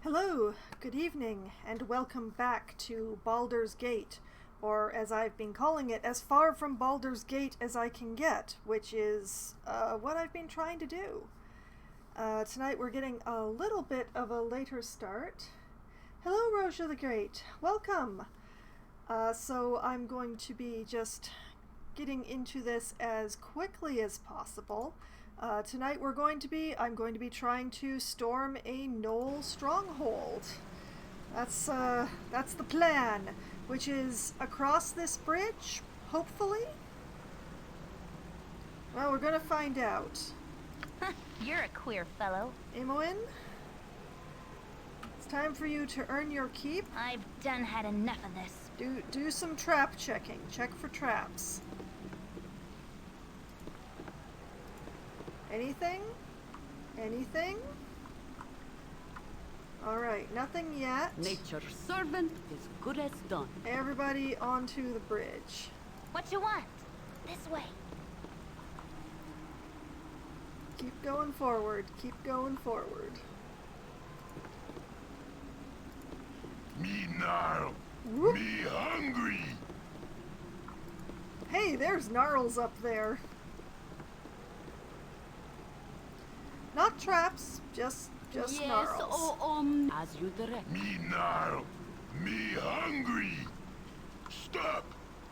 Hello, good evening, and welcome back to Baldur's Gate, or as I've been calling it, as far from Baldur's Gate as I can get, which is what I've been trying to do. Tonight we're getting a little bit of a later start. Hello, Rosia the Great, welcome! So I'm going to be just getting into this as quickly as possible. Tonight I'm going to be trying to storm a Gnoll stronghold. That's the plan, which is across this bridge, hopefully? Well, we're gonna find out. You're a queer fellow. Imoen, it's time for you to earn your keep. I've done had enough of this. Do some trap checking. Check for traps. Anything? Anything? Alright, nothing yet. Nature's servant is good as done. Everybody onto the bridge. What you want? This way. Keep going forward. Keep going forward. Me gnarl. Whoop. Me hungry. Hey, there's Gnarls up there. Not traps, just yes, Gnarls. as you direct. Me gnarl. Me hungry. Stop.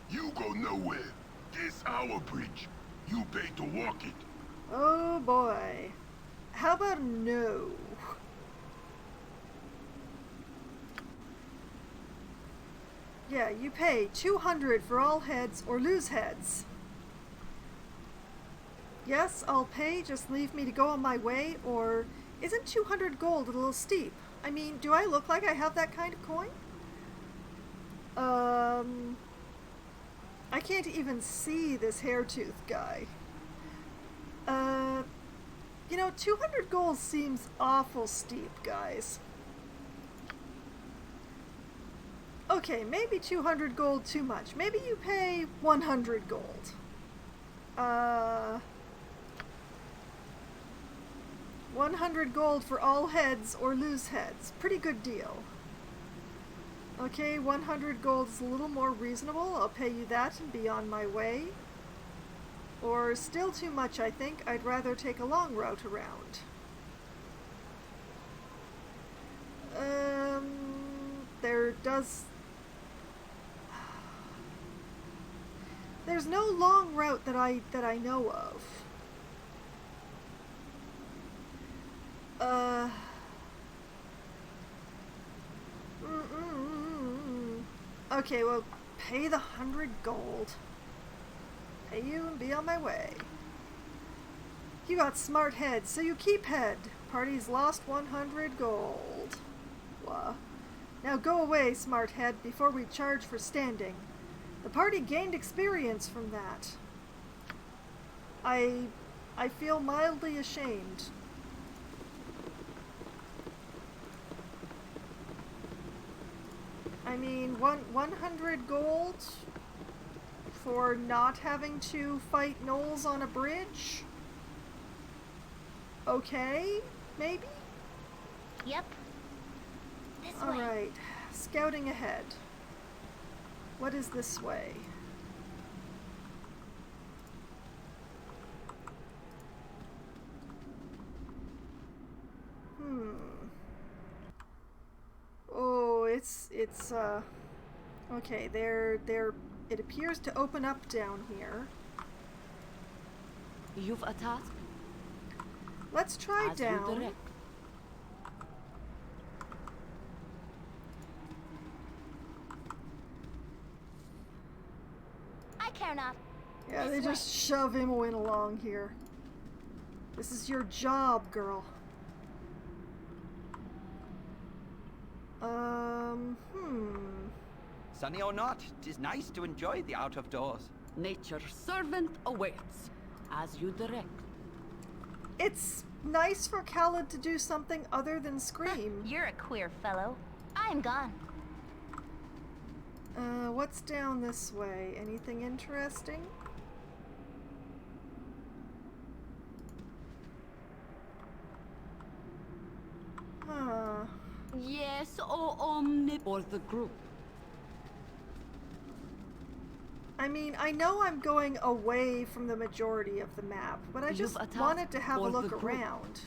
You go nowhere. This our bridge. You pay to walk it. Oh boy. How about no? Yeah, you pay 200 for all heads or lose heads. Yes, I'll pay, just leave me to go on my way, or isn't 200 gold a little steep? I mean, do I look like I have that kind of coin? I can't even see this hairtooth guy. You know, 200 gold seems awful steep, guys. Okay, maybe 200 gold too much. Maybe you pay 100 gold. 100 gold for all heads or lose heads. Pretty good deal. Okay, 100 gold is a little more reasonable. I'll pay you that and be on my way. Or still too much, I think. I'd rather take a long route around. There's no long route that I know of. Okay, well, pay the 100 gold. Pay you and be on my way. You got smart head, so you keep head. Party's lost 100 gold. Blah. Now go away, smart head, before we charge for standing. The party gained experience from that. I feel mildly ashamed. I mean, 100 gold for not having to fight gnolls on a bridge? Okay, maybe? Yep. This way. Alright, scouting ahead. What is this way? Oh, it's okay, it appears to open up down here. You've a task? Let's try As you down. direct. I care not. Yeah, they This just shove Imoen along here. This is your job, girl. Sunny or not, 'tis nice to enjoy the out of doors. Nature's servant awaits. As you direct. It's nice for Khaled to do something other than scream. You're a queer fellow. I am gone. What's down this way? Anything interesting? Huh. Yes, O Omni for the group. I mean, I know I'm going away from the majority of the map, but I just You've a task wanted to have a for the look group. around.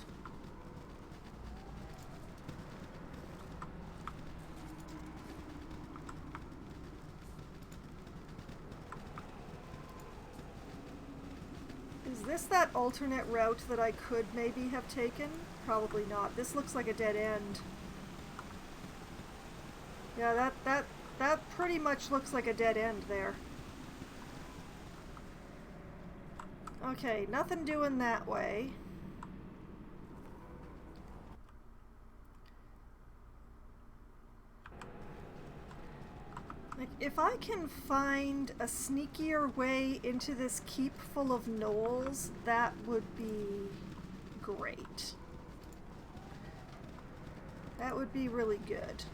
Is this that alternate route that I could maybe have taken? Probably not. This looks like a dead end. Yeah, that pretty much looks like a dead end there. Okay, nothing doing that way. Like, if I can find a sneakier way into this keep full of gnolls, that would be great. That would be really good.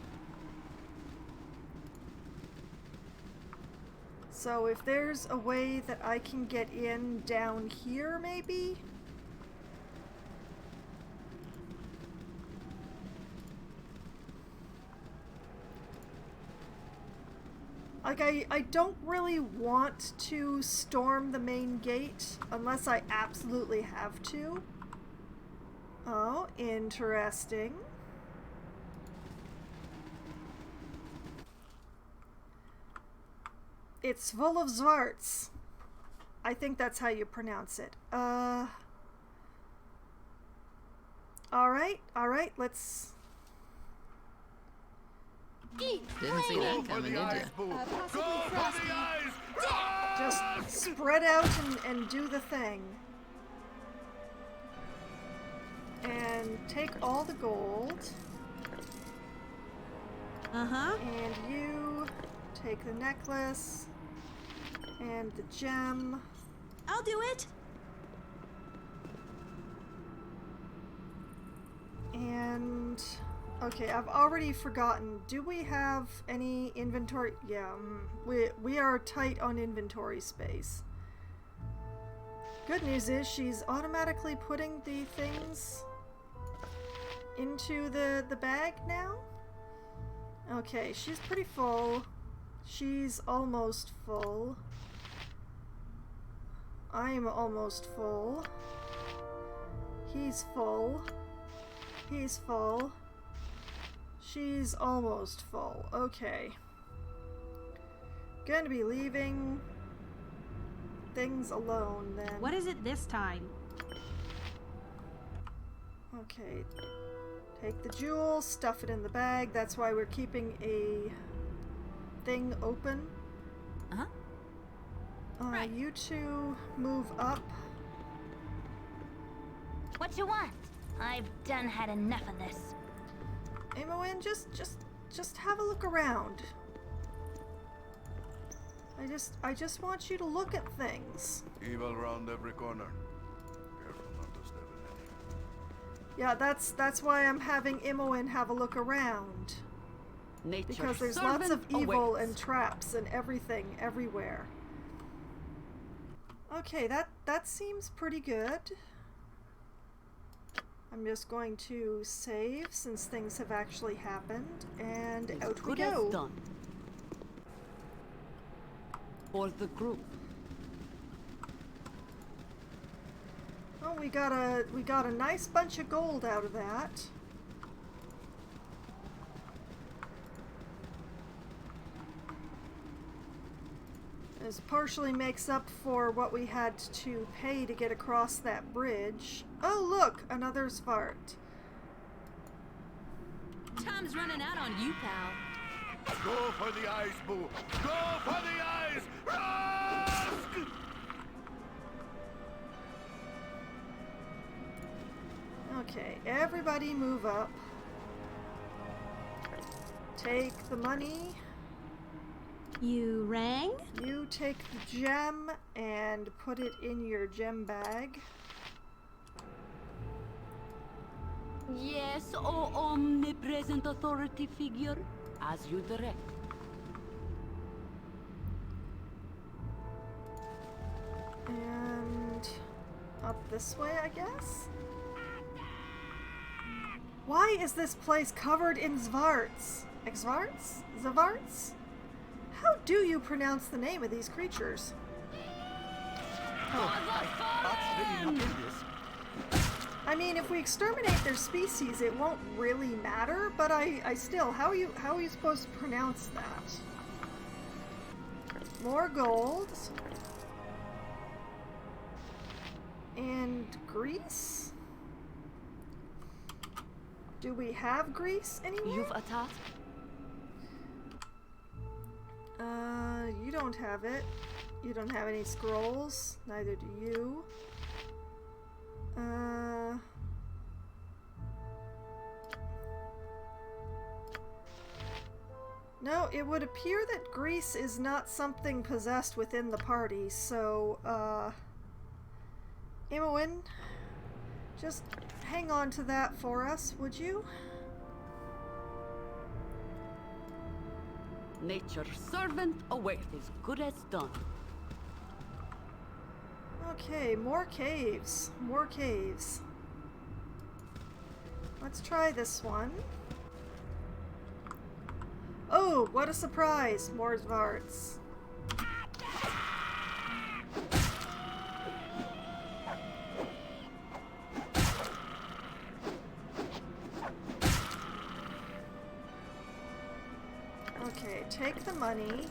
So if there's a way that I can get in down here, maybe? Like, I don't really want to storm the main gate unless I absolutely have to. Oh, interesting. It's full of Zwarts. I think that's how you pronounce it. Alright, let's... Didn't see that coming, did ya? just spread out and do the thing. And take all the gold. Uh-huh. And you take the necklace and the gem. I'll do it. And okay, I've already forgotten. Do we have any inventory? Yeah, we are tight on inventory space. Good news is she's automatically putting the things into the bag now. Okay, she's pretty full. She's almost full. I'm almost full. He's full. He's full. She's almost full. Okay. Gonna be leaving things alone then. What is it this time? Okay. Take the jewel, stuff it in the bag. That's why we're keeping a thing open. Uh-huh. Right. You two move up. What you want? I've done had enough of this. Imoen, just have a look around. I just want you to look at things. Evil round every corner. Careful not to step in any. Yeah, that's why I'm having Imoen have a look around. Nature's Because there's servant lots of evil awaits. and traps and everything everywhere. Okay, that seems pretty good. I'm just going to save since things have actually happened, and As out we good as go. done. For the group. Oh, we got a nice bunch of gold out of that. This partially makes up for what we had to pay to get across that bridge. Oh look, another Svart. Time's running out on you, pal. Go for the eyes, boo! Go for the eyes! Rusk! Okay, everybody move up. Take the money. You rang? You take the gem and put it in your gem bag. Yes, O omnipresent authority figure, as you direct. And up this way, I guess? Why is this place covered in Zvarts? Xvarts? Zavarts? How do you pronounce the name of these creatures? That's really not obvious. I mean, if we exterminate their species, it won't really matter, but I still, how are you supposed to pronounce that? More gold. And grease? Do we have grease anywhere? You've a task? You don't have it. You don't have any scrolls. Neither do you. No, it would appear that grease is not something possessed within the party, so, Imoen, just hang on to that for us, would you? Nature's servant awaits. As good as done. Okay, more caves. More caves. Let's try this one. Oh, what a surprise! More Zvarts. Okay, take the money.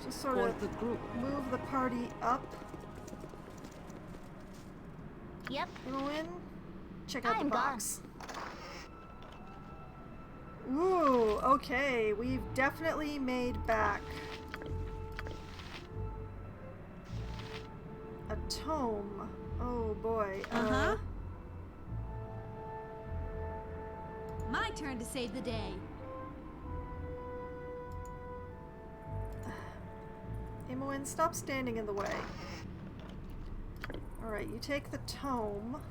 Just sort For of the group. move the party up. Yep. Imoen, check out the I'm gone. box. Ooh, okay, we've definitely made back a tome. Oh boy. Uh-huh. My turn to save the day. Imoen, stop standing in the way. Alright, you take the tome.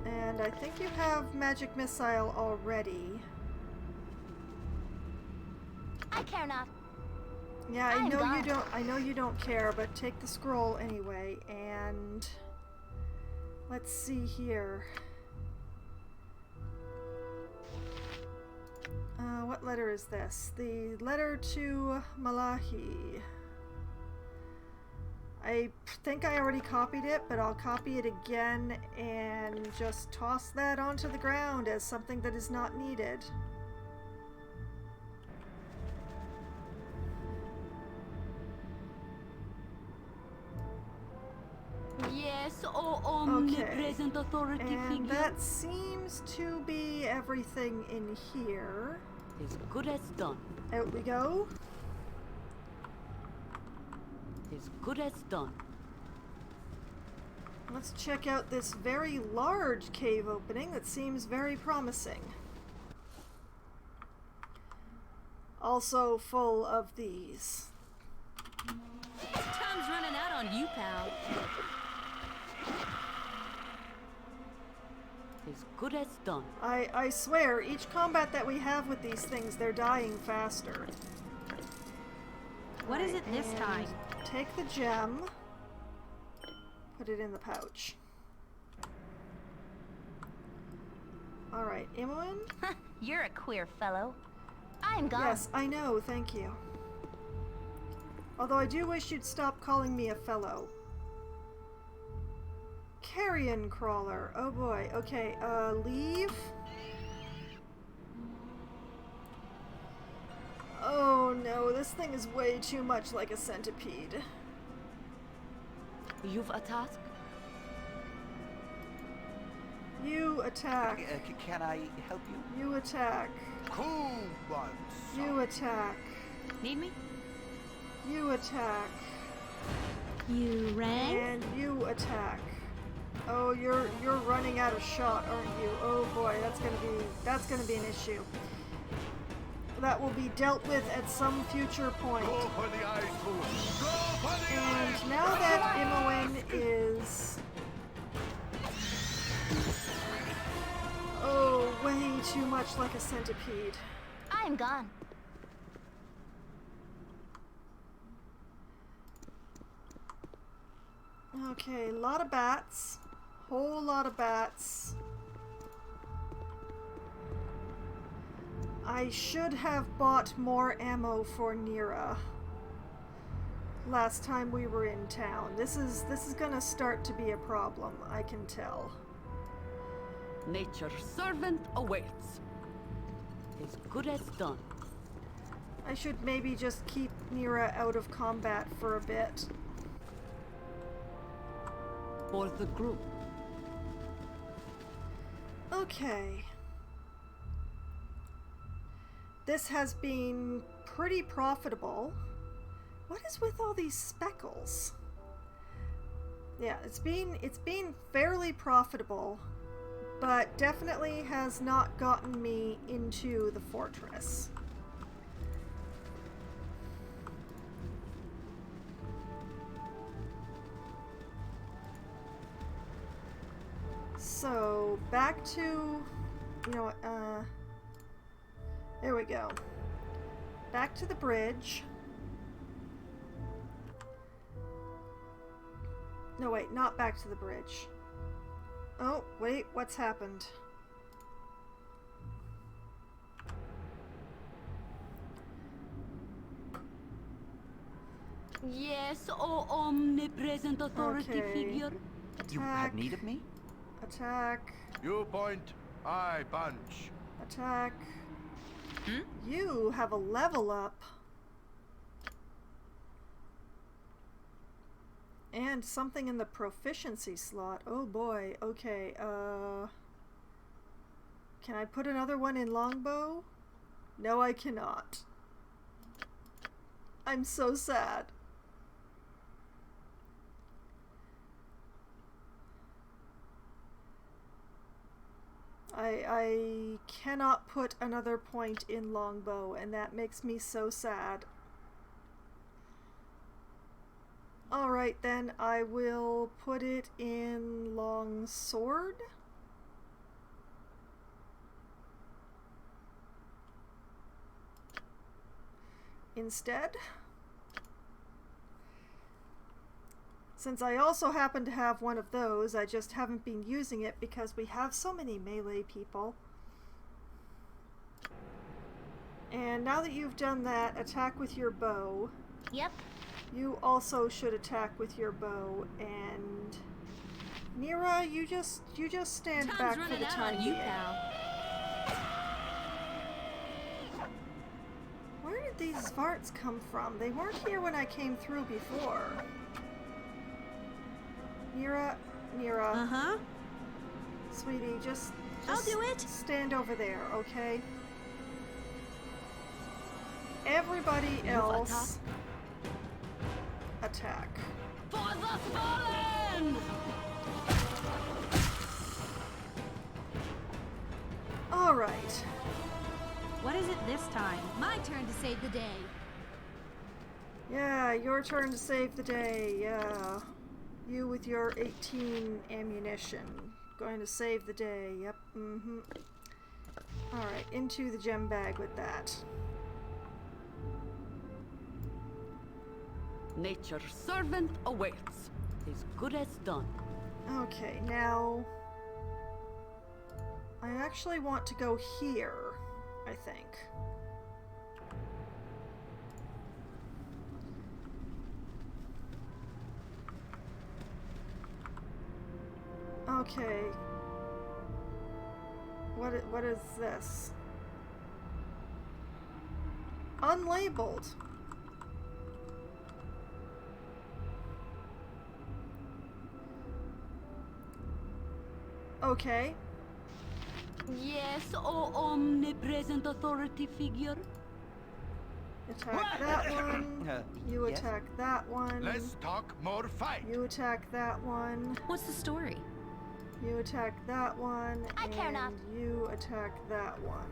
And I think you have magic missile already. I care not. Yeah, I'm I know you gone. don't. I know you don't care, but take the scroll anyway. And let's see here. What letter is this? The letter to Malahi. I think I already copied it, but I'll copy it again and just toss that onto the ground as something that is not needed. Yes, oh omnipresent authority And figure. that seems to be everything in here. As good as done. Out we go. As good as done. Let's check out this very large cave opening that seems very promising. Also full of these. Time's running out on you, pal. As good as done. I swear, each combat that we have with these things, they're dying faster. What is it this And time? take the gem. Put it in the pouch. Alright, Imoen? You're a queer fellow. I'm gone. Yes, I know, thank you. Although I do wish you'd stop calling me a fellow. Carrion crawler. Oh boy. Okay, leave. Oh no, this thing is way too much like a centipede. You've a task? You attack. Can I help you? You attack. Cool ones. You attack. Need me? You attack. You rang? And you attack. Oh, you're running out of shot, aren't you? Oh boy, that's gonna be an issue. That will be dealt with at some future point. Go for the eyes, fool. Go for the eyes. And now that Imoen is way too much like a centipede. I'm gone. Okay, a lot of bats. Whole lot of bats. I should have bought more ammo for Nira last time we were in town. This is gonna start to be a problem, I can tell. Nature's servant awaits. As good as done. I should maybe just keep Nira out of combat for a bit. For the group. Okay. This has been pretty profitable. What is with all these speckles? Yeah, it's been fairly profitable, but definitely has not gotten me into the fortress. So, back to, you know what, there we go. Back to the bridge. No, wait, not back to the bridge. Oh, wait, what's happened? Yes, oh omnipresent authority Okay. figure. You Attack. had need of me? Attack. You point, I punch. Attack. You have a level up. And something in the proficiency slot. Oh boy. Okay, can I put another one in longbow? No, I cannot. I'm so sad. I cannot put another point in longbow, and that makes me so sad. Alright then, I will put it in longsword. Instead. Since I also happen to have one of those, I just haven't been using it because we have so many melee people. And now that you've done that, attack with your bow. Yep. You also should attack with your bow, and Nira, you just stand Time's back for running the out time on you, being. pal. Where did these farts come from? They weren't here when I came through before. Nira, Uh-huh. sweetie, just I'll do it. stand over there, okay? Everybody You else attack. For the fallen! All right. What is it this time? My turn to save the day. Yeah, your turn to save the day. Yeah. You with your 18 ammunition. Going to save the day. Yep. Mm-hmm. Alright, into the gem bag with that. Nature's servant awaits. As good as done. Okay, now I actually want to go here, I think. Okay. What is this? Unlabeled. Okay. Yes, O omnipresent authority figure. Attack that one. You Yes? attack that one. Let's talk more fight. You attack that one. What's the story? You attack that one. I care not. And you attack that one.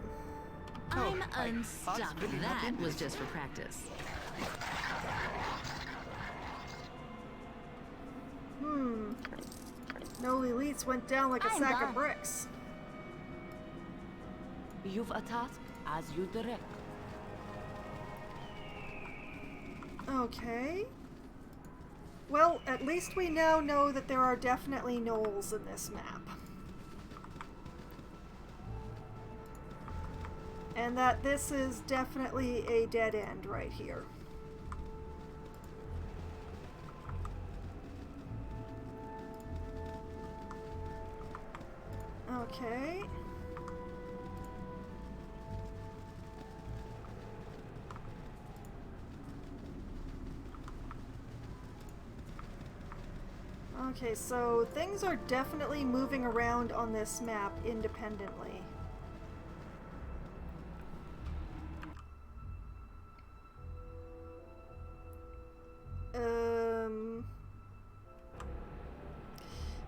I'm I unstuck. really have That been was busy. just for practice. No elites went down like a I'm sack done. of bricks. You've a task as you direct. Okay. Well, at least we now know that there are definitely gnolls in this map. And that this is definitely a dead end right here. Okay. Okay, so things are definitely moving around on this map independently.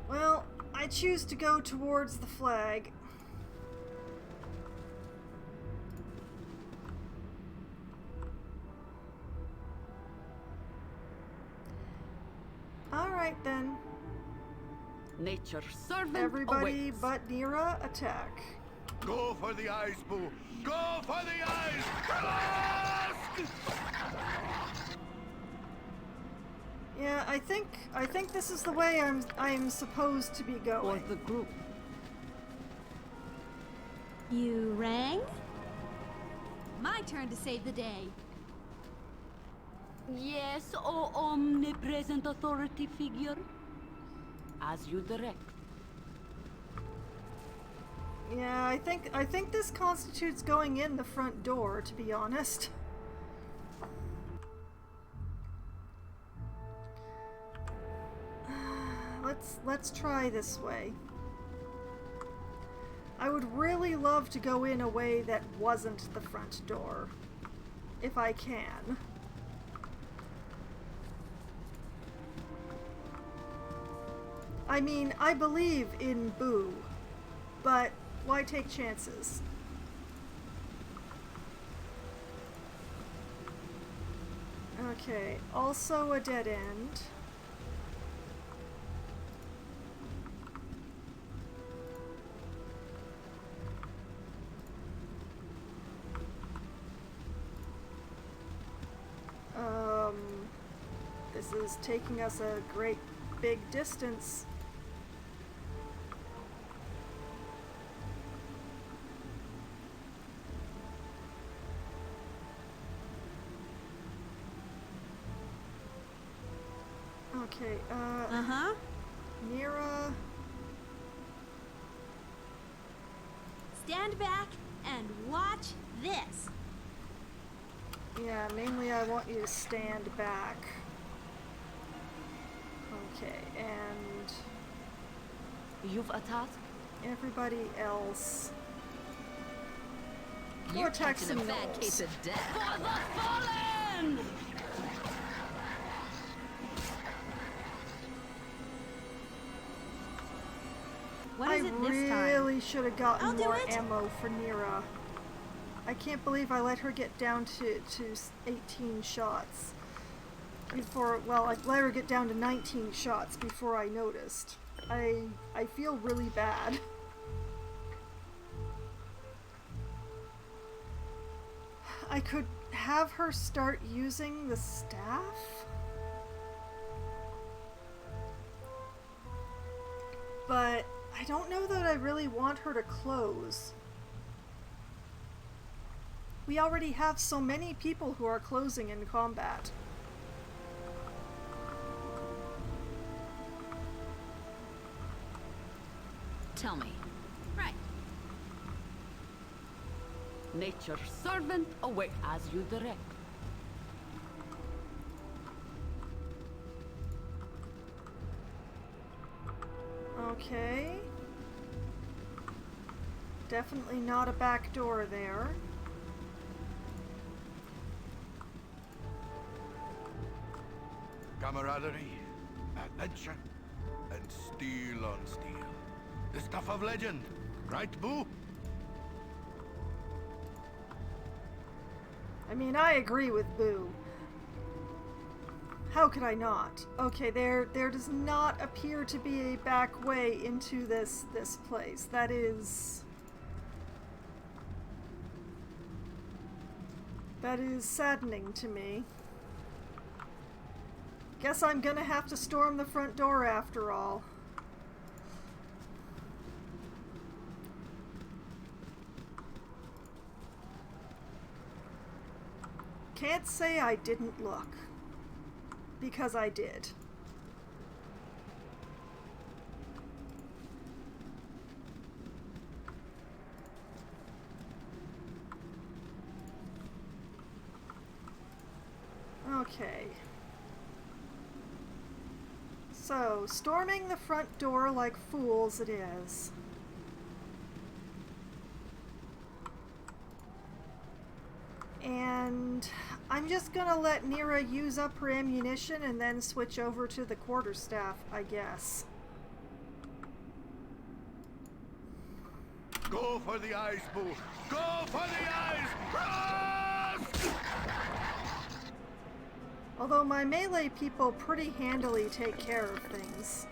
Well, I choose to go towards the flag. Alright then. Nature's servant Everybody awaits. but Nira attack. Go for the eyes, Boo. Go for the eyes. Ask! Yeah, I think this is the way I'm supposed to be For going. the group. You rang? My turn to save the day. Yes, O omnipresent authority figure. As you direct. Yeah, I think this constitutes going in the front door, to be honest. Let's try this way. I would really love to go in a way that wasn't the front door, if I can. I mean, I believe in Boo, but why take chances? Okay, also a dead end. This is taking us a great big distance. Okay, Uh-huh. Nira. Stand back and watch this. Yeah, mainly I want you to stand back. Okay, and You've a task? everybody else. Go You're attack catching some a bad gnolls. case of death. For the fallen! What I is it this time? really should have gotten I'll do more it. ammo for Nira. I can't believe I let her get down to 18 shots before, well, I let her get down to 19 shots before I noticed. I feel really bad. I could have her start using the staff, but I don't know that I really want her to close. We already have so many people who are closing in combat. Tell me. Right. Nature's servant away as you direct. Okay. Definitely not a back door there. Camaraderie, adventure, and steel on steel. The stuff of legend, right, Boo? I mean, I agree with Boo. How could I not? Okay, there does not appear to be a back way into this place. That is saddening to me. Guess I'm gonna have to storm the front door after all. Can't say I didn't look, because I did. Okay. So, storming the front door like fools it is. And I'm just gonna let Nira use up her ammunition and then switch over to the quarterstaff, I guess. Go for the eyes, Boo! Go for the eyes! Thrust! Although my melee people pretty handily take care of things.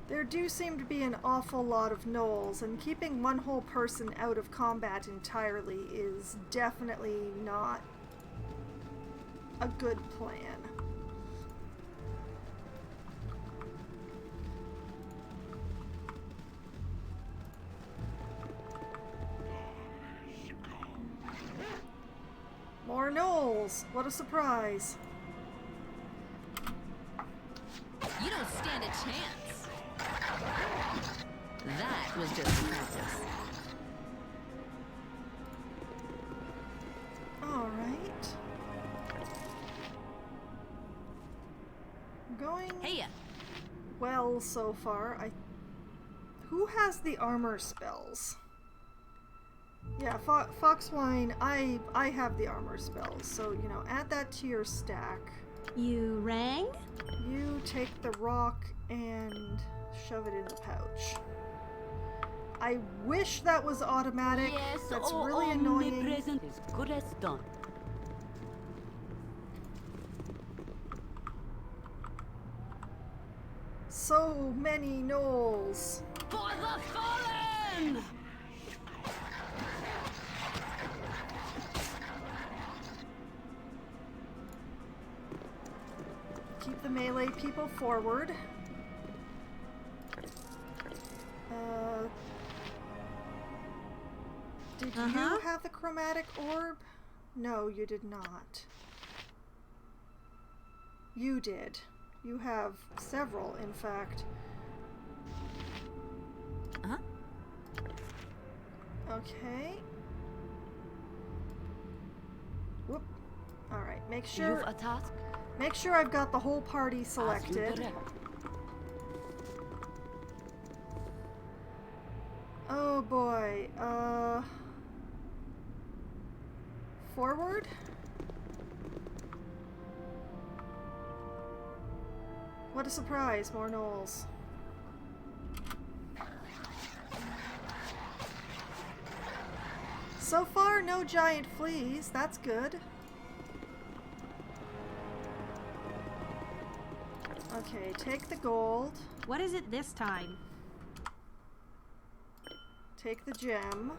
There do seem to be an awful lot of gnolls, and keeping one whole person out of combat entirely is definitely not a good plan. More gnolls! What a surprise! You don't stand a chance. That was just practice. Alright. Going Hey, well so far. Who has the armor spells? Yeah, Foxwine, I have the armor spells, so, you know, add that to your stack. you rang? You take the rock and shove it in the pouch. I wish that was automatic. Yes, That's really annoying. omnipresent is good as done. So many gnolls. For the fallen! Keep the melee people forward. Do Did you have the chromatic orb? No, you did not. You did. You have several, in fact. Okay. Whoop. Alright, make sure... You've a task? Make sure I've got the whole party As you selected. direct. Oh boy, forward? What a surprise, more gnolls. So far, no giant fleas, that's good. Okay, take the gold. What is it this time? Take the gem.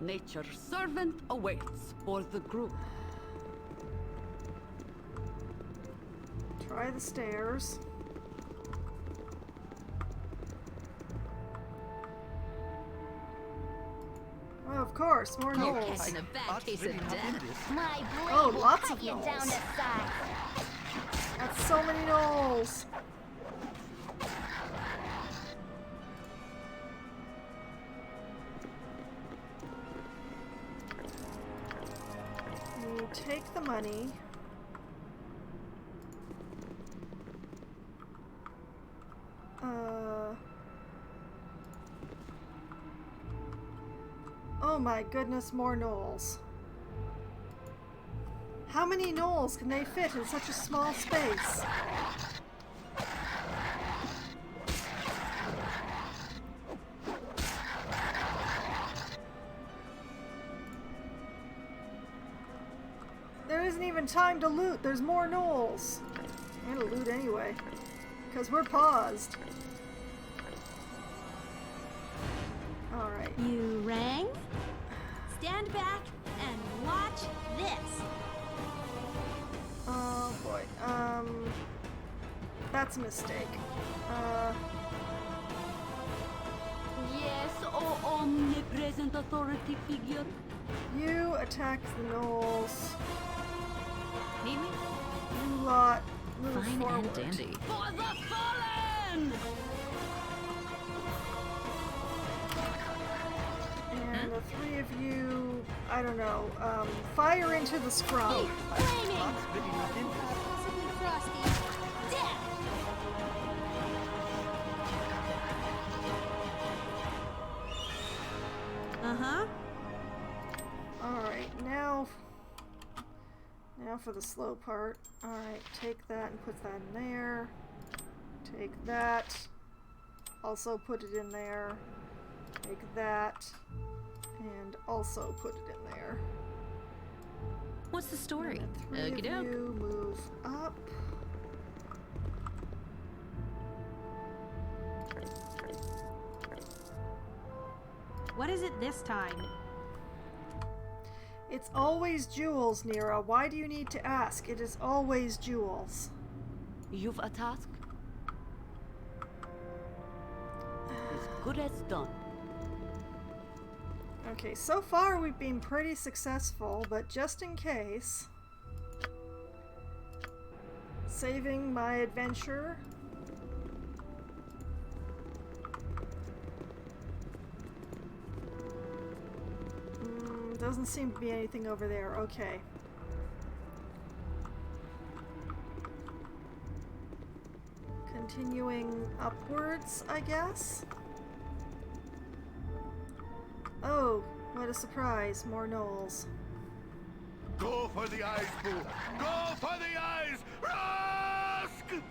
Nature's servant awaits for the group. Try the stairs. Oh, of course, more gnolls. Catching a bad case of death. My blade Oh, will lots cut of you gnolls. down to size. That's so many gnolls. You take the money. Oh my goodness, more gnolls. How many gnolls can they fit in such a small space? There isn't even time to loot. There's more gnolls. I'm gonna loot anyway, because we're paused. Alright. You rang? Stand back and watch this. Oh boy. That's a mistake. Yes, oh omnipresent authority figure. You attack the gnolls. Need me? You lot move Fine forward. and dandy. For the fallen! And the three of you, I don't know, fire into the scrum. Flaming! That's really not interesting. Possibly frosty. Death! Alright, now for the slow part. Alright, take that and put that in there. Take that. Also put it in there. Take that. And also put it in there. What's the story? And the three of you move up. What is it this time? It's always jewels, Nira. Why do you need to ask? It is always jewels. You've a task? As good as done. Okay, so far we've been pretty successful, but just in case... Saving my adventure. Doesn't seem to be anything over there. Okay. Continuing upwards, I guess? Oh, what a surprise. More gnolls. Go for the eyes, Boo! Go for the eyes! Rask!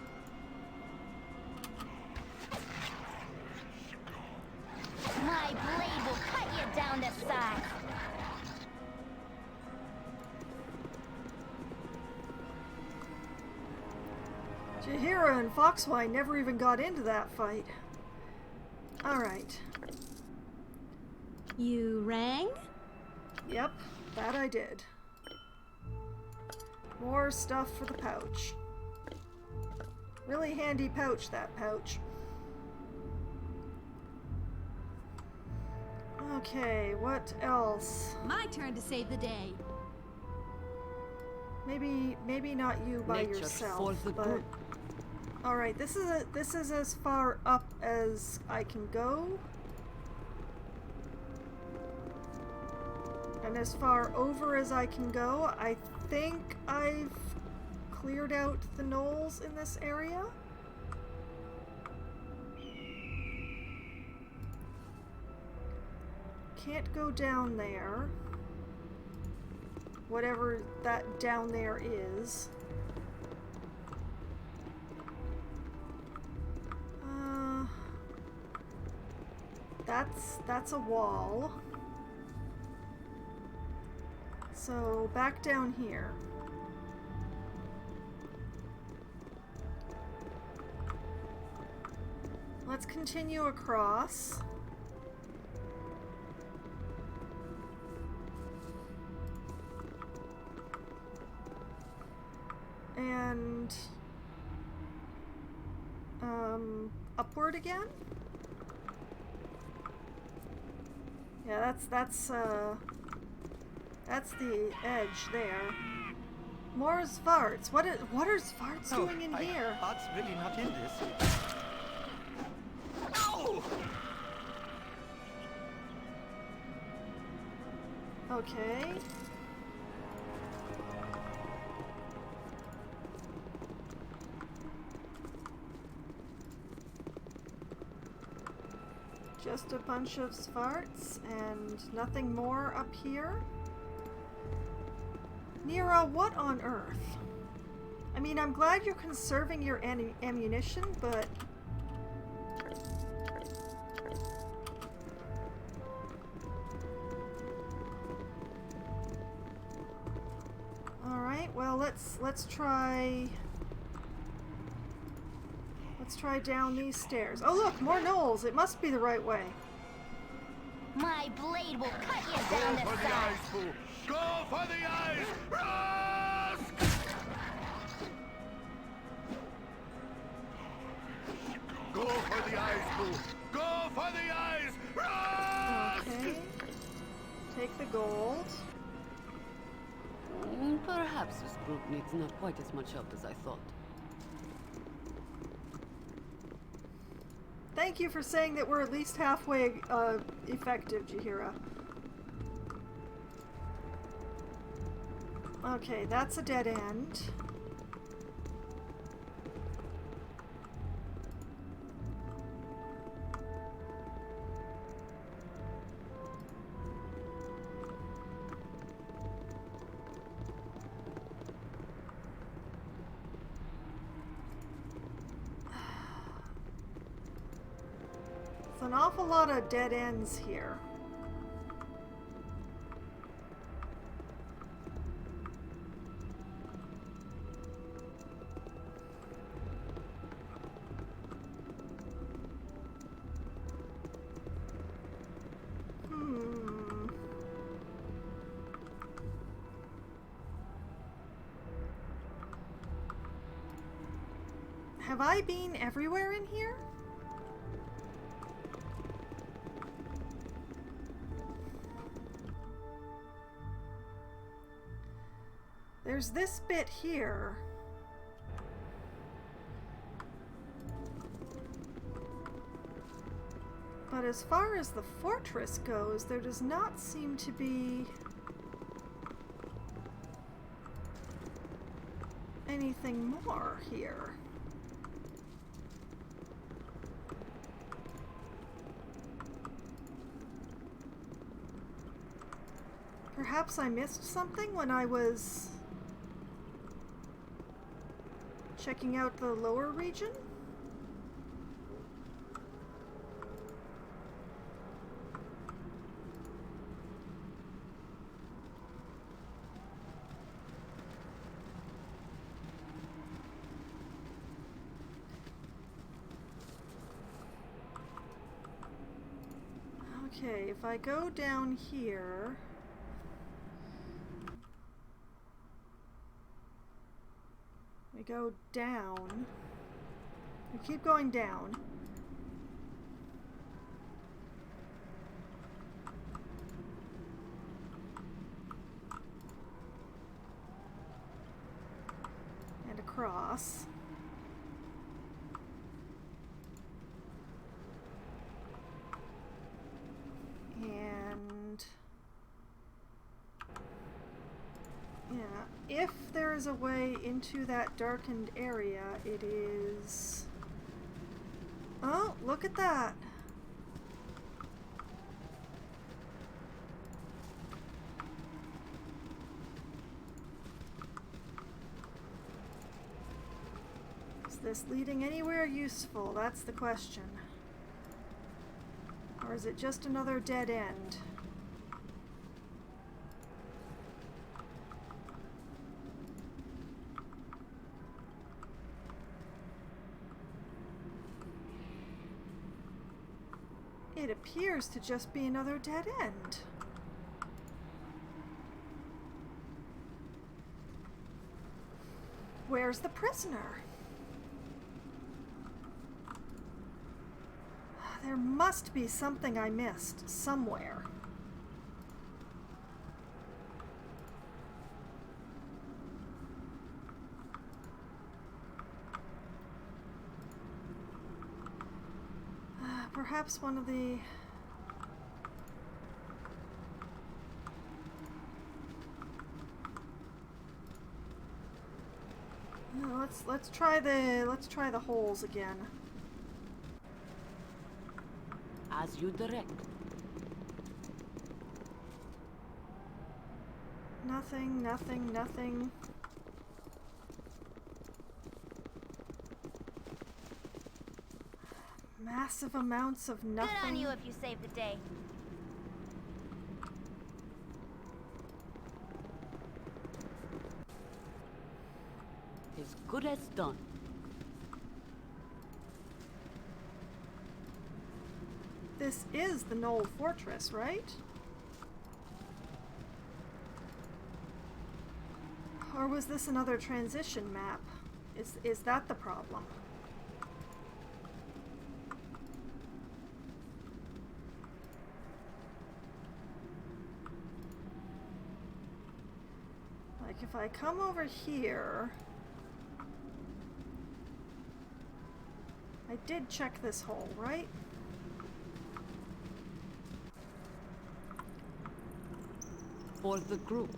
My blade will cut you down to size. Jahira and Foxwine never even got into that fight. Alright. You rang? Yep, that I did. More stuff for the pouch. Really handy pouch, that pouch. Okay, what else? My turn to save the day. Maybe not you by Nature yourself, for the but good. all right. This is as far up as I can go, and as far over as I can go. I think I've cleared out the gnolls in this area. Can't go down there. Whatever that down there is. That's a wall. So back down here. Let's continue across. And upward again? Yeah, that's the edge there. More Svarts. What are Svarts doing in here? Art's really not in this. Ow! Okay. Just a bunch of Svarts and nothing more up here. Nira, what on earth? I mean, I'm glad you're conserving your ammunition, but... Alright, well, let's try... Let's try down these stairs. Oh look, more gnolls! It must be the right way. My blade will cut you down the side. Go for the eyes! Rusk! Go for the eyes, Boo! Go for the eyes! Rusk! Okay. Take the gold. Perhaps this group needs not quite as much help as I thought. Thank you for saying that we're at least halfway effective, Jahira. Okay, that's a dead end. It's an awful lot of dead ends here. Have I been everywhere in here? There's this bit here. But as far as the fortress goes, there does not seem to be anything more here. Perhaps I missed something when I was checking out the lower region? Okay, if I go down here... We go down. We keep going down. across. And yeah, if there is a way into that darkened area, it is... Oh, look at that! Is this leading anywhere useful? That's the question. Or is it just another dead end? It appears to just be another dead end. Where's the prisoner? There must be something I missed somewhere. Perhaps one of the... No, let's try the holes again. As you direct. Nothing, nothing, nothing. Massive amounts of nothing. Good on you if you saved the day. As good as done. This is the Knoll Fortress, right? Or was this another transition map? Is that the problem? Like if I come over here... I did check this hole, right? For the group.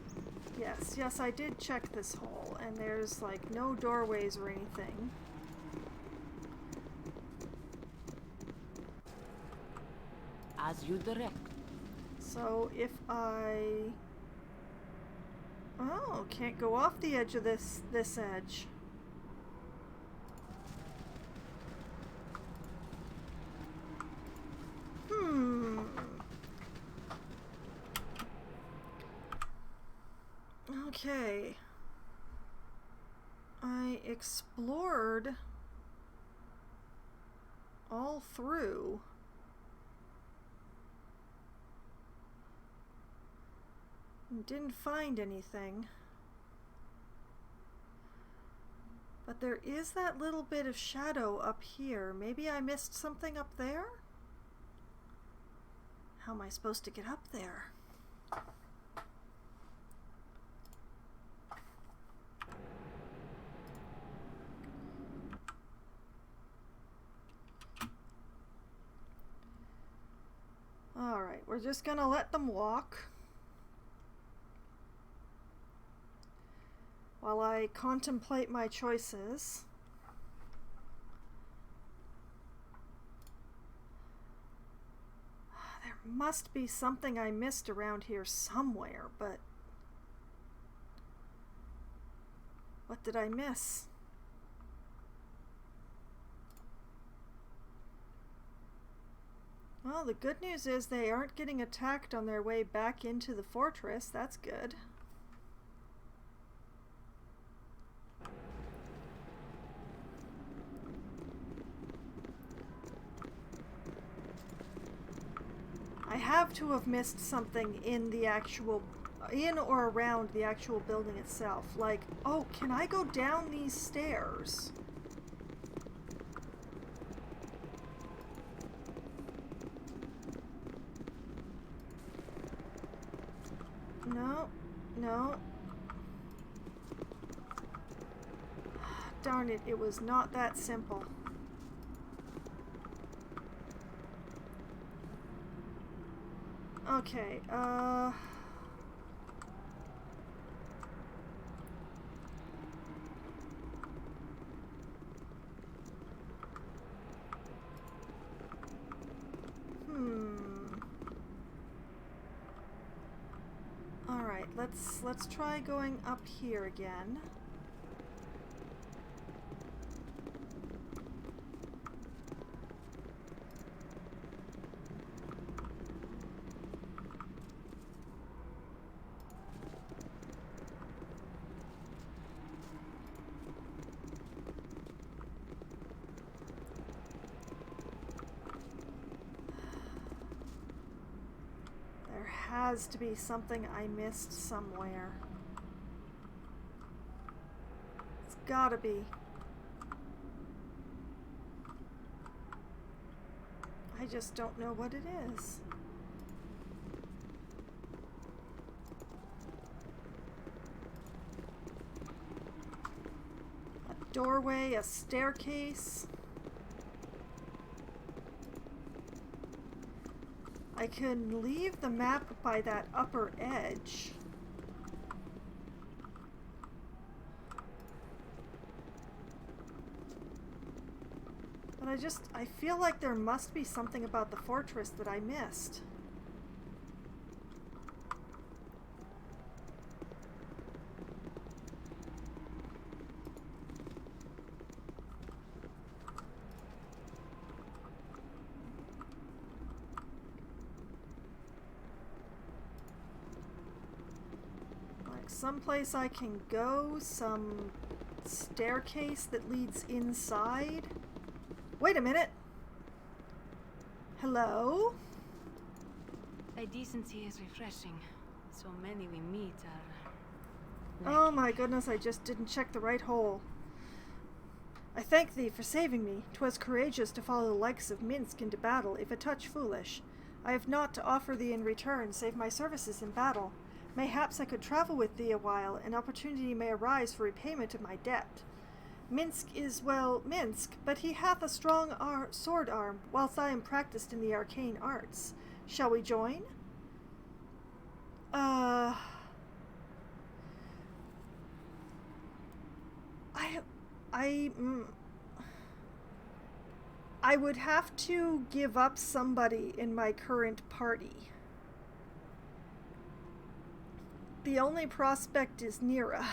Yes, I did check this hole, and there's like no doorways or anything. As you direct. So if I... Oh, can't go off the edge of this edge. Okay. I explored all through. And didn't find anything. But there is that little bit of shadow up here. Maybe I missed something up there? How am I supposed to get up there? Alright, we're just gonna let them walk while I contemplate my choices. There must be something I missed around here somewhere, but what did I miss? Well, the good news is they aren't getting attacked on their way back into the fortress. That's good. I have to have missed something in the actual, in or around the actual building itself. Like, oh, can I go down these stairs? No, no. darn it, it was not that simple. Okay, Alright, let's try going up here again. Has to be something I missed somewhere. It's gotta be. I just don't know what it is. A doorway, a staircase. I can leave the map by that upper edge. But I feel like there must be something about the fortress that I missed. Someplace I can go, some staircase that leads inside. Wait a minute. Hello? Thy decency is refreshing. So many we meet are... Oh my goodness, I just didn't check the right hole. I thank thee for saving me. 'Twas courageous to follow the likes of Minsk into battle, if a touch foolish. I have naught to offer thee in return, save my services in battle. Mayhaps I could travel with thee a while, an opportunity may arise for repayment of my debt. Minsk is, well, Minsk, but he hath a strong sword arm, whilst I am practiced in the arcane arts. Shall we join? I would have to give up somebody in my current party. The only prospect is Nira.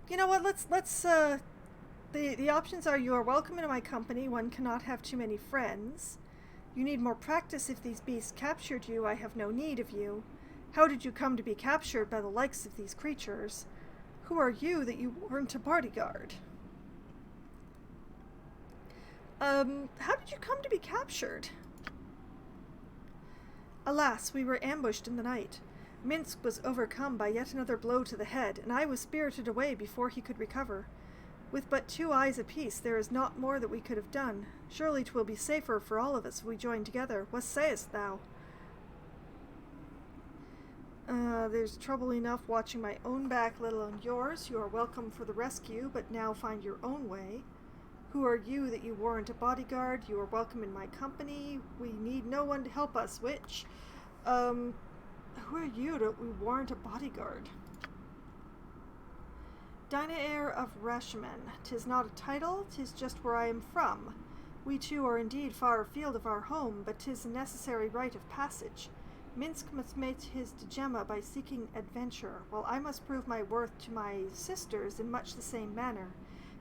You know what, let's the options are: you are welcome into my company, one cannot have too many friends. You need more practice if these beasts captured you, I have no need of you. How did you come to be captured by the likes of these creatures? Who are you that you weren't a bodyguard? How did you come to be captured? Alas, we were ambushed in the night. Minsk was overcome by yet another blow to the head, and I was spirited away before he could recover. With but 2 eyes apiece, there is not more that we could have done. Surely 'twill be safer for all of us if we join together. What sayest thou? There's trouble enough watching my own back, let alone yours. You are welcome for the rescue, but now find your own way. Who are you that you warrant a bodyguard? You are welcome in my company. We need no one to help us, which, who are you that we warrant a bodyguard? Dynaheir of Rashomon. 'Tis not a title, 'tis just where I am from. We two are indeed far afield of our home, but 'tis a necessary rite of passage. Minsk must mate his Djemma by seeking adventure, while I must prove my worth to my sisters in much the same manner.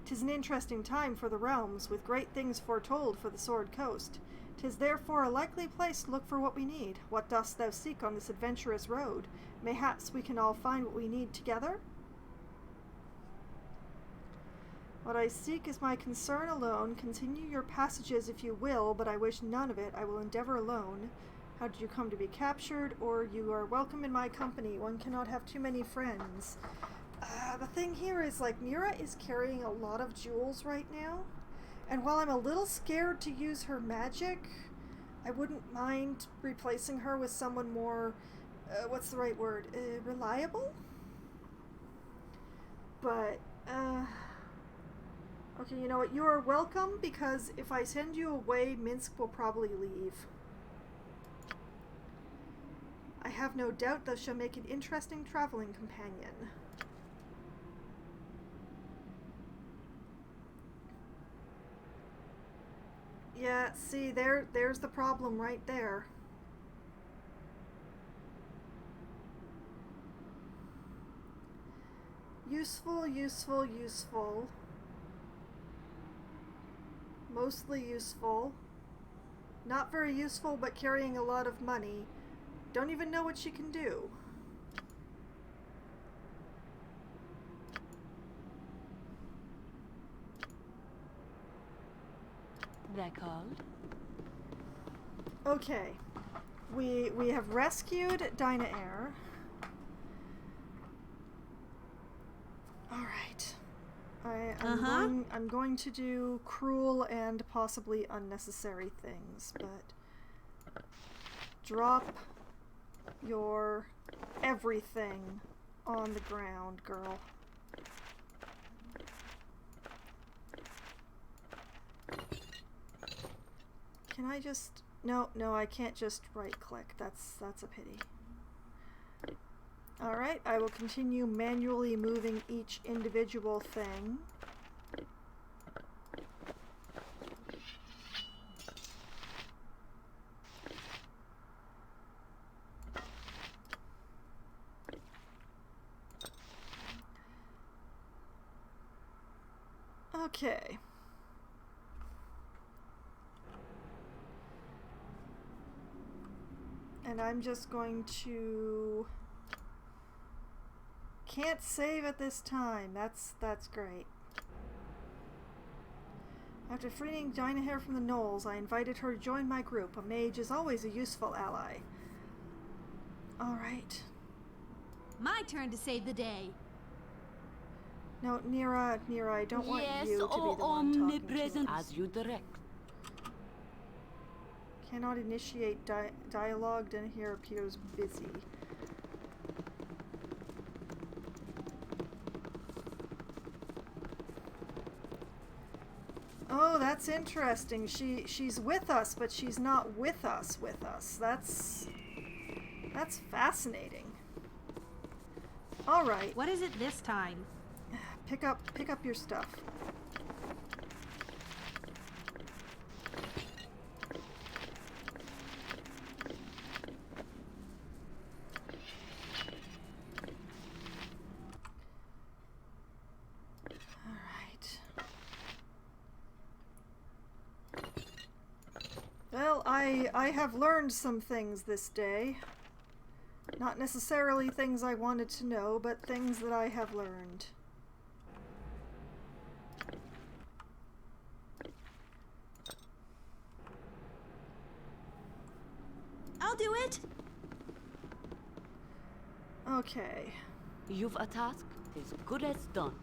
'Tis an interesting time for the realms, with great things foretold for the Sword Coast. 'Tis therefore a likely place to look for what we need. What dost thou seek on this adventurous road? Mayhaps we can all find what we need together? What I seek is my concern alone. Continue your passages if you will, but I wish none of it. I will endeavor alone. How did you come to be captured? Or you are welcome in my company. One cannot have too many friends. The thing here is, like, Nira is carrying a lot of jewels right now, And while I'm a little scared to use her magic, I wouldn't mind replacing her with someone more, what's the right word, reliable? But, okay, you know what, you are welcome, because if I send you away, Minsk will probably leave. I have no doubt that she'll make an interesting traveling companion. Yeah, see, there's the problem right there. Useful, useful, useful. Mostly useful. Not very useful, but carrying a lot of money. Don't even know what she can do. They're called? Okay. We have rescued Dinah Air. Alright. I'm going to do cruel and possibly unnecessary things, but drop your everything on the ground, girl. Can I just... No, I can't just right-click. That's a pity. Alright, I will continue manually moving each individual thing. Okay. And I'm just going to... Can't save at this time. That's great. After freeing Dinah Hair from the Knolls, I invited her to join my group. A mage is always a useful ally. Alright. My turn to save the day. No, Nira, I don't want Yes, you to be the oh, one talking omnipresent. to us. As you direct. Cannot initiate dialogue. Dinah Hair appears busy. Oh, that's interesting. She's with us, but she's not with us. That's fascinating. All right. What is it this time? Pick up your stuff. Well, I have learned some things this day. Not necessarily things I wanted to know, but things that I have learned. I'll do it! Okay. You've a task as good as done.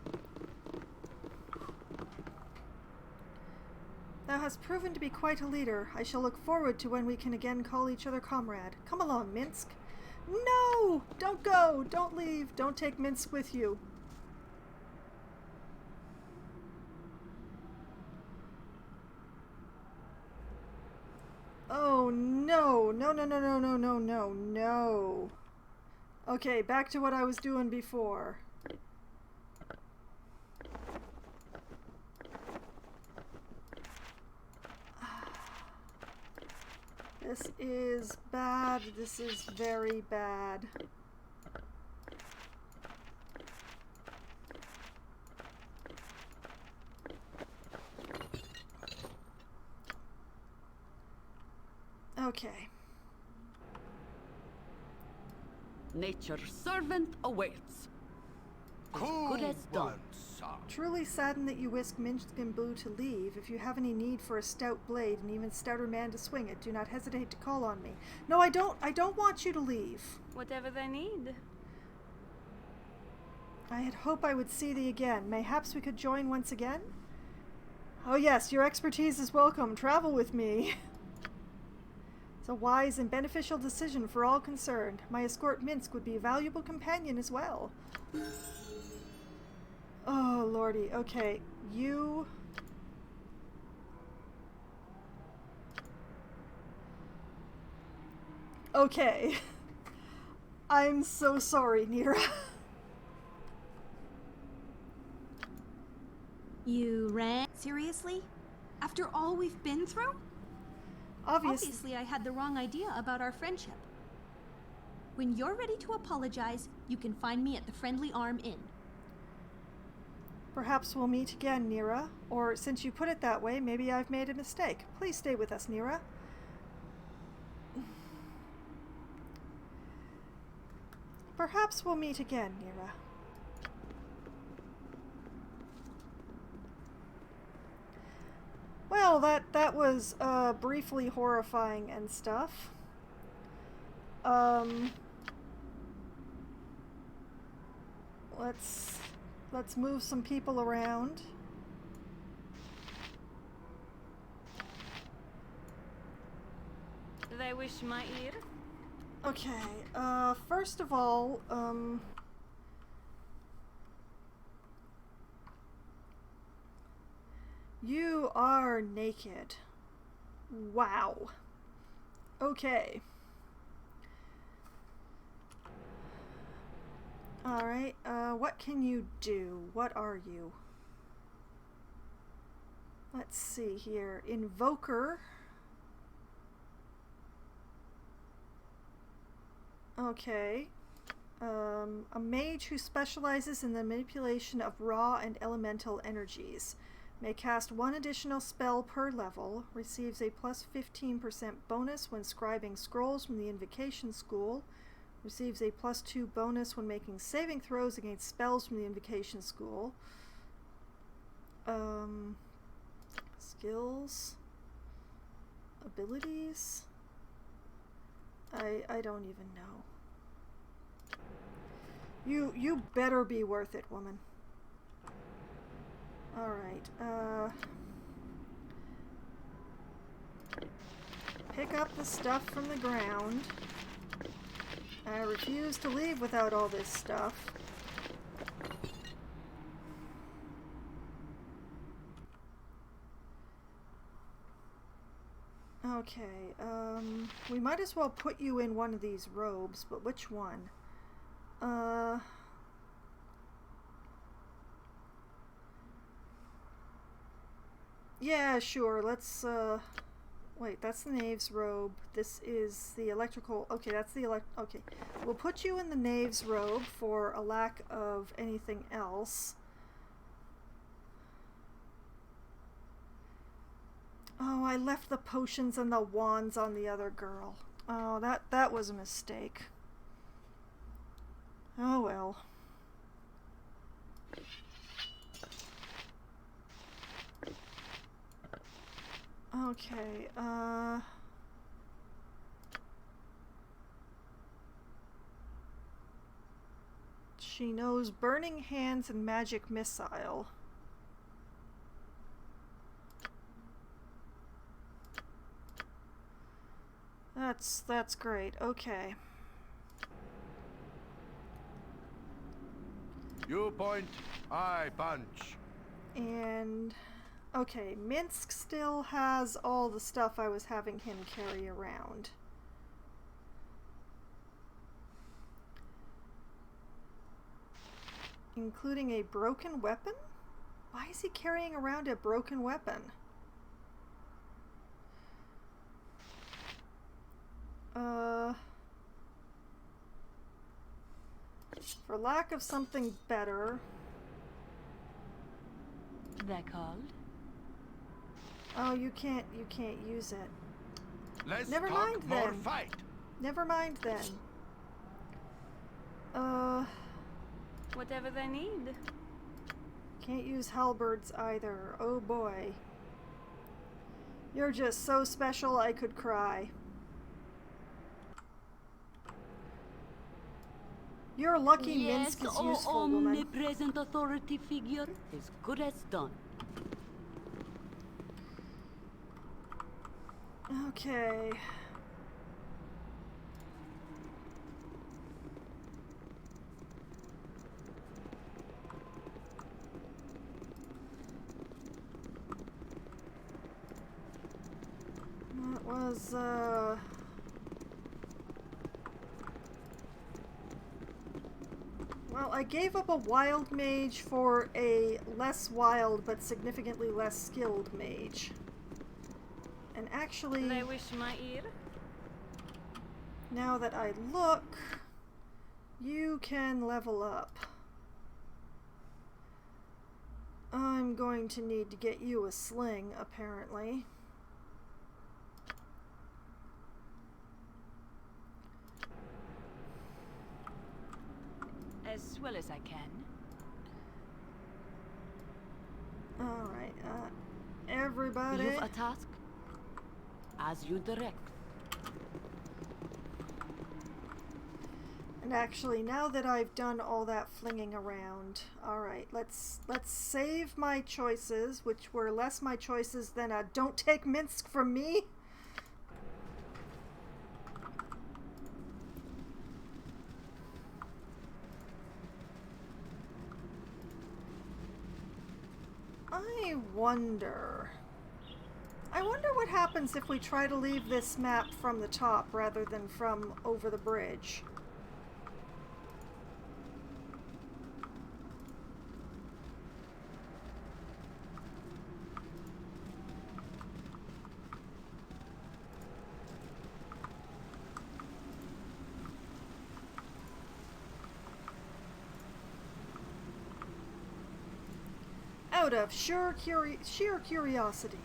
Thou hast proven to be quite a leader. I shall look forward to when we can again call each other comrade. Come along, Minsk. No! Don't go! Don't leave! Don't take Minsk with you. Oh, no! No, no, no, no, no, no, no, no. Okay, back to what I was doing before. This is bad. This is very bad. Okay. Nature's servant awaits. Cool Good as done. one, son. Truly saddened that you whisk Minsk and Blue to leave. If you have any need for a stout blade, and even stouter man to swing it, do not hesitate to call on me. No, I don't want you to leave. Whatever they need. I had hoped I would see thee again. Mayhaps we could join once again? Oh yes, your expertise is welcome. Travel with me. It's a wise and beneficial decision for all concerned. My escort Minsk would be a valuable companion as well. Oh, lordy. Okay, you... Okay. I'm so sorry, Nira. You rang? Seriously? After all we've been through? Obviously, I had the wrong idea about our friendship. When you're ready to apologize, you can find me at the Friendly Arm Inn. Perhaps we'll meet again, Nira. Or, since you put it that way, maybe I've made a mistake. Please stay with us, Nira. Perhaps we'll meet again, Nira. Well, that was briefly horrifying and stuff. Let's move some people around. They wish my ear? Okay, first of all, you are naked. Wow. Okay. Alright, what can you do? What are you? Let's see here. Invoker. Okay. A mage who specializes in the manipulation of raw and elemental energies. May cast one additional spell per level. Receives a plus 15% bonus when scribing scrolls from the Invocation School. Receives a plus 2 bonus when making saving throws against spells from the Invocation School. Skills. Abilities. I don't even know. You better be worth it, woman. Alright, pick up the stuff from the ground. I refuse to leave without all this stuff. Okay, we might as well put you in one of these robes, but which one? Yeah, sure, let's, wait, that's the knave's robe. This is the electrical, okay, that's the okay. We'll put you in the knave's robe for a lack of anything else. Oh, I left the potions and the wands on the other girl. Oh, that was a mistake. Oh well. Okay, she knows Burning Hands and Magic Missile. That's great. Okay. You point, I punch. And okay, Minsk still has all the stuff I was having him carry around. Including a broken weapon? Why is he carrying around a broken weapon? For lack of something better. They're called? Oh, you can't use it. Let's Never talk mind more then. fight. Never mind then. Whatever they need. Can't use halberds either. Oh boy. You're just so special I could cry. You're lucky Yes, Minsk is useful, woman. omnipresent authority figure is good as done. Okay. That was, well, I gave up a wild mage for a less wild but significantly less skilled mage. And actually, I wish my ear. now that I look, you can level up. I'm going to need to get you a sling, apparently. As well as I can. Alright, everybody. You've a task? As you direct. And actually, now that I've done all that flinging around, alright, let's save my choices, which were less my choices than a don't take Minsk from me. I wonder what happens if we try to leave this map from the top rather than from over the bridge. Out of sheer curiosity.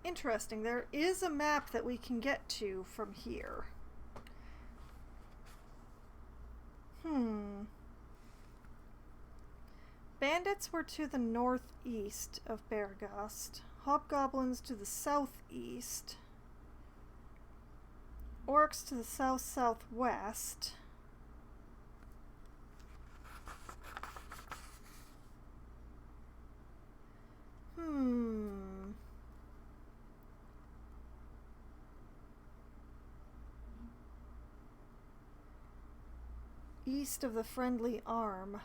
Interesting. There is a map that we can get to from here. Bandits were to the northeast of Beargast. Hobgoblins to the southeast. Orcs to the south-southwest. East of the Friendly Arm.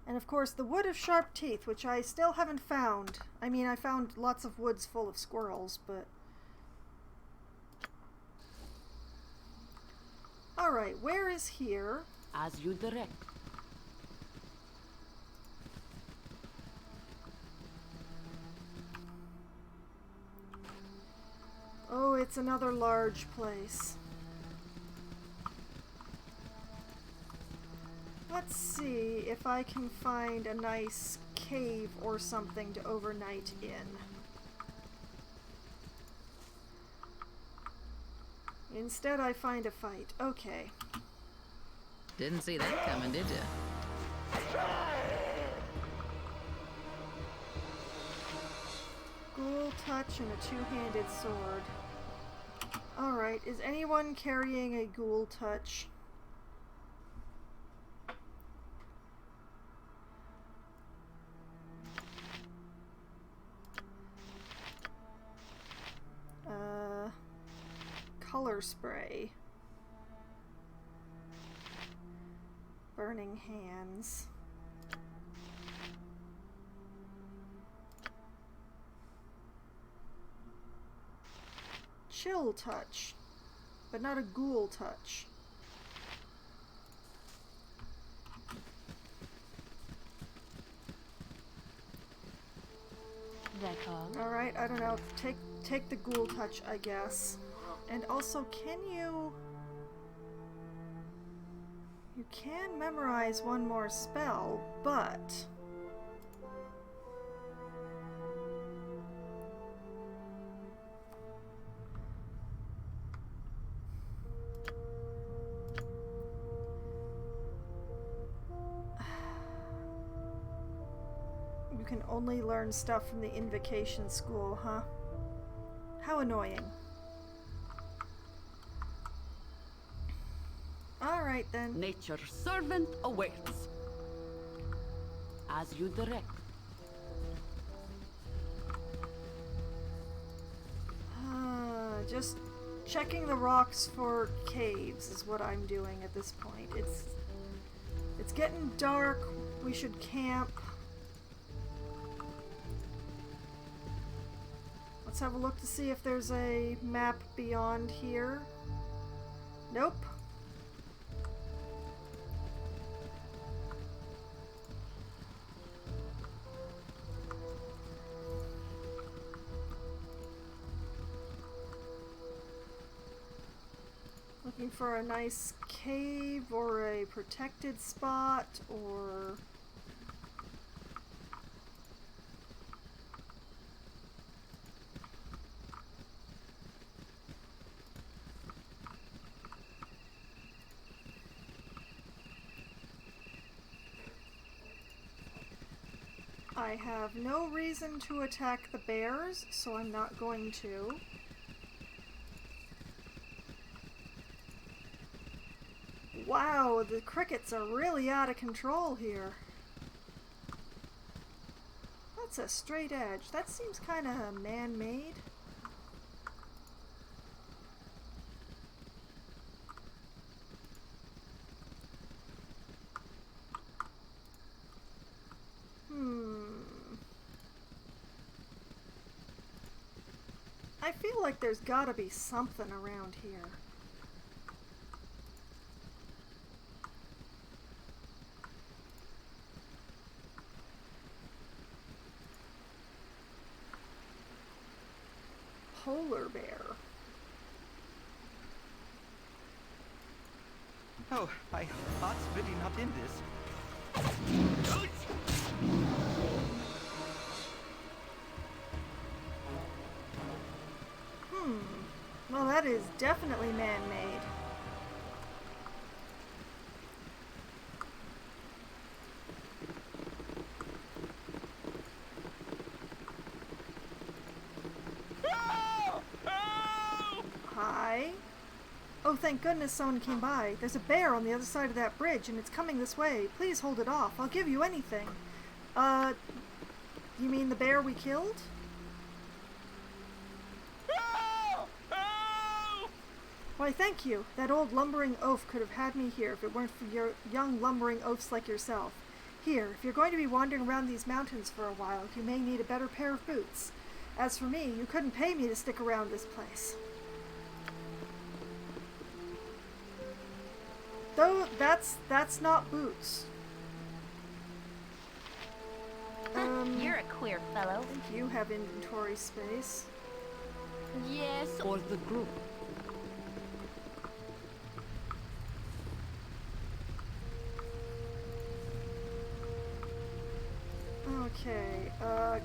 And of course the Wood of Sharp Teeth, which I still haven't found. I mean, I found lots of woods full of squirrels, but... Alright, where is here? As you direct. Oh, it's another large place. Let's see if I can find a nice cave or something to overnight in. Instead, I find a fight. Okay. Didn't see that coming, did you? Ghoul touch and a two-handed sword. Alright, is anyone carrying a ghoul touch? Color spray. Burning hands. Chill touch, but not a ghoul touch. Alright, I don't know. Take the ghoul touch, I guess. And also, can you... You can memorize one more spell, but... You can only learn stuff from the Invocation School, huh? How annoying. Alright. Alright then. Nature's servant awaits. As you direct. Just checking the rocks for caves is what I'm doing at this point. It's getting dark. We should camp. Let's have a look to see if there's a map beyond here. Nope. Looking for a nice cave or a protected spot or... I have no reason to attack the bears, so I'm not going to. Wow, the crickets are really out of control here. That's a straight edge. That seems kind of man-made. I feel like there's gotta be something around here. Polar bear. Oh, my heart's really not in this. Well, that is definitely man-made. Hi. Oh, thank goodness someone came by. There's a bear on the other side of that bridge, and it's coming this way. Please hold it off. I'll give you anything. You mean the bear we killed? Why, thank you. That old lumbering oaf could have had me here if it weren't for your young lumbering oafs like yourself. Here, if you're going to be wandering around these mountains for a while, you may need a better pair of boots. As for me, you couldn't pay me to stick around this place. Though, that's not boots. You're a queer fellow. I think you have inventory space. Yes, or the group. Okay,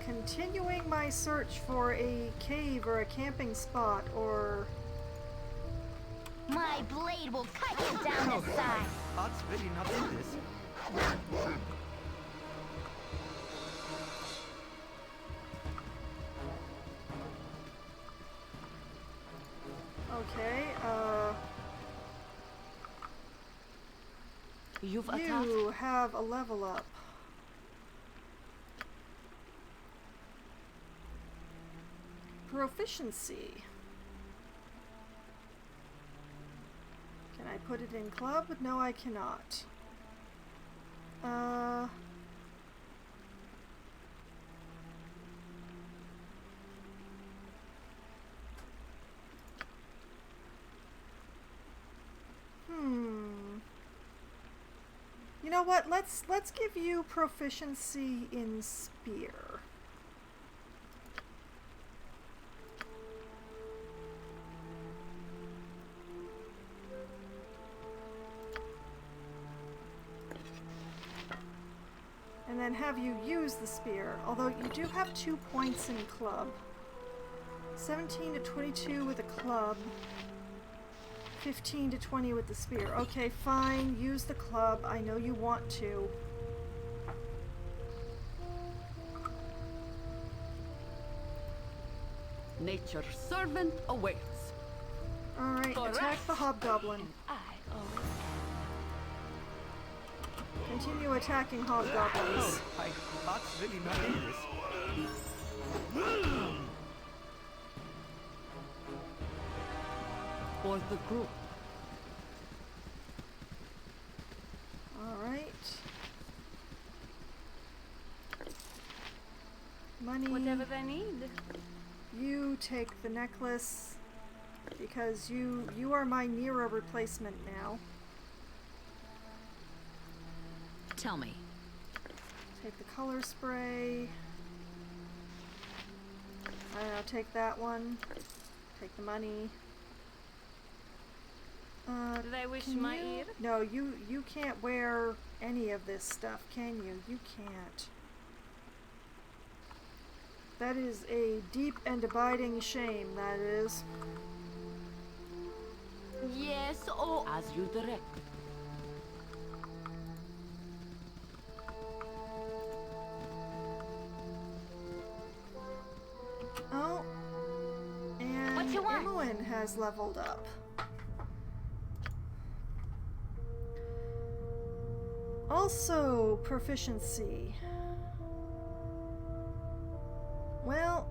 continuing my search for a cave or a camping spot or... My blade will cut you down to size. Heart's really not in this. Okay, You've attacked. you have a level up. Proficiency. Can I put it in club? No, I cannot. You know what? Let's give you proficiency in spear. And then have you use the spear, although you do have 2 points in club. 17 to 22 with a club. 15 to 20 with the spear. Okay, fine. Use the club. I know you want to. Nature's servant awaits. Alright, attack the hobgoblin. I always am. continue attacking hobgoblins. Oh, my heart's really not in this. For the group. Alright. Money. Whatever they need. You take the necklace because you are my Nero replacement now. Tell me. Take the color spray. I don't know, take that one. Take the money. Did I wish Can my you- ear? No, you can't wear any of this stuff, can you? You can't. That is a deep and abiding shame, that is. Yes, oh, as you direct. Oh, and What you want? Imoen has leveled up. Also, proficiency. Well,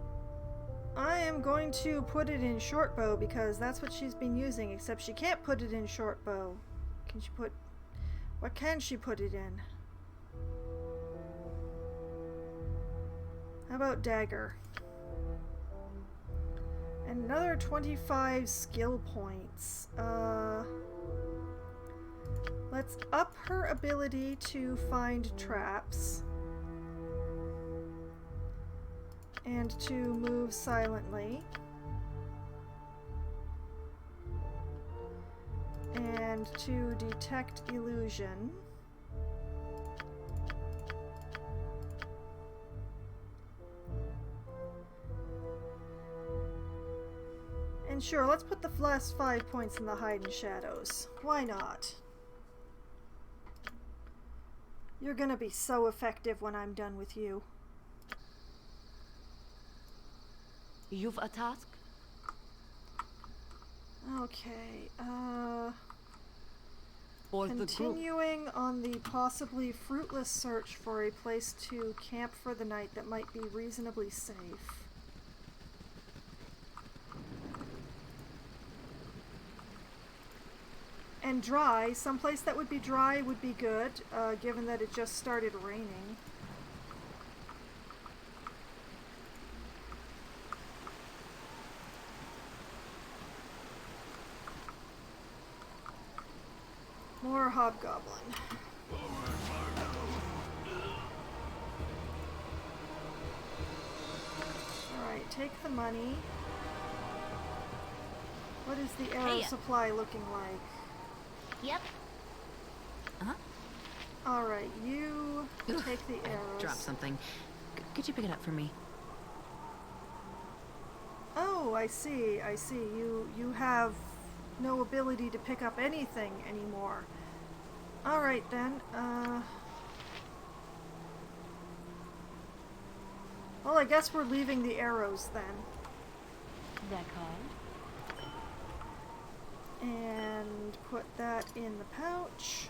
I am going to put it in short bow because that's what she's been using, except she can't put it in short bow. Can she put... What can she put it in? How about dagger? Another 25 skill points. Let's up her ability to find traps. And to move silently. And to detect illusion. And sure, let's put the last 5 points in the hide and shadows. Why not? You're gonna be so effective when I'm done with you. You've a task? Okay, For the group. continuing on the possibly fruitless search for a place to camp for the night that might be reasonably safe. And dry. Someplace that would be dry would be good, given that it just started raining. More hobgoblin. Alright, take the money. What is the arrow Hey. supply looking like? Yep. Alright, you Ugh. take the arrows. Drop something. Could you pick it up for me? Oh, I see, I see. You have no ability to pick up anything anymore. Alright then, well, I guess we're leaving the arrows then. D'accord. And put that in the pouch.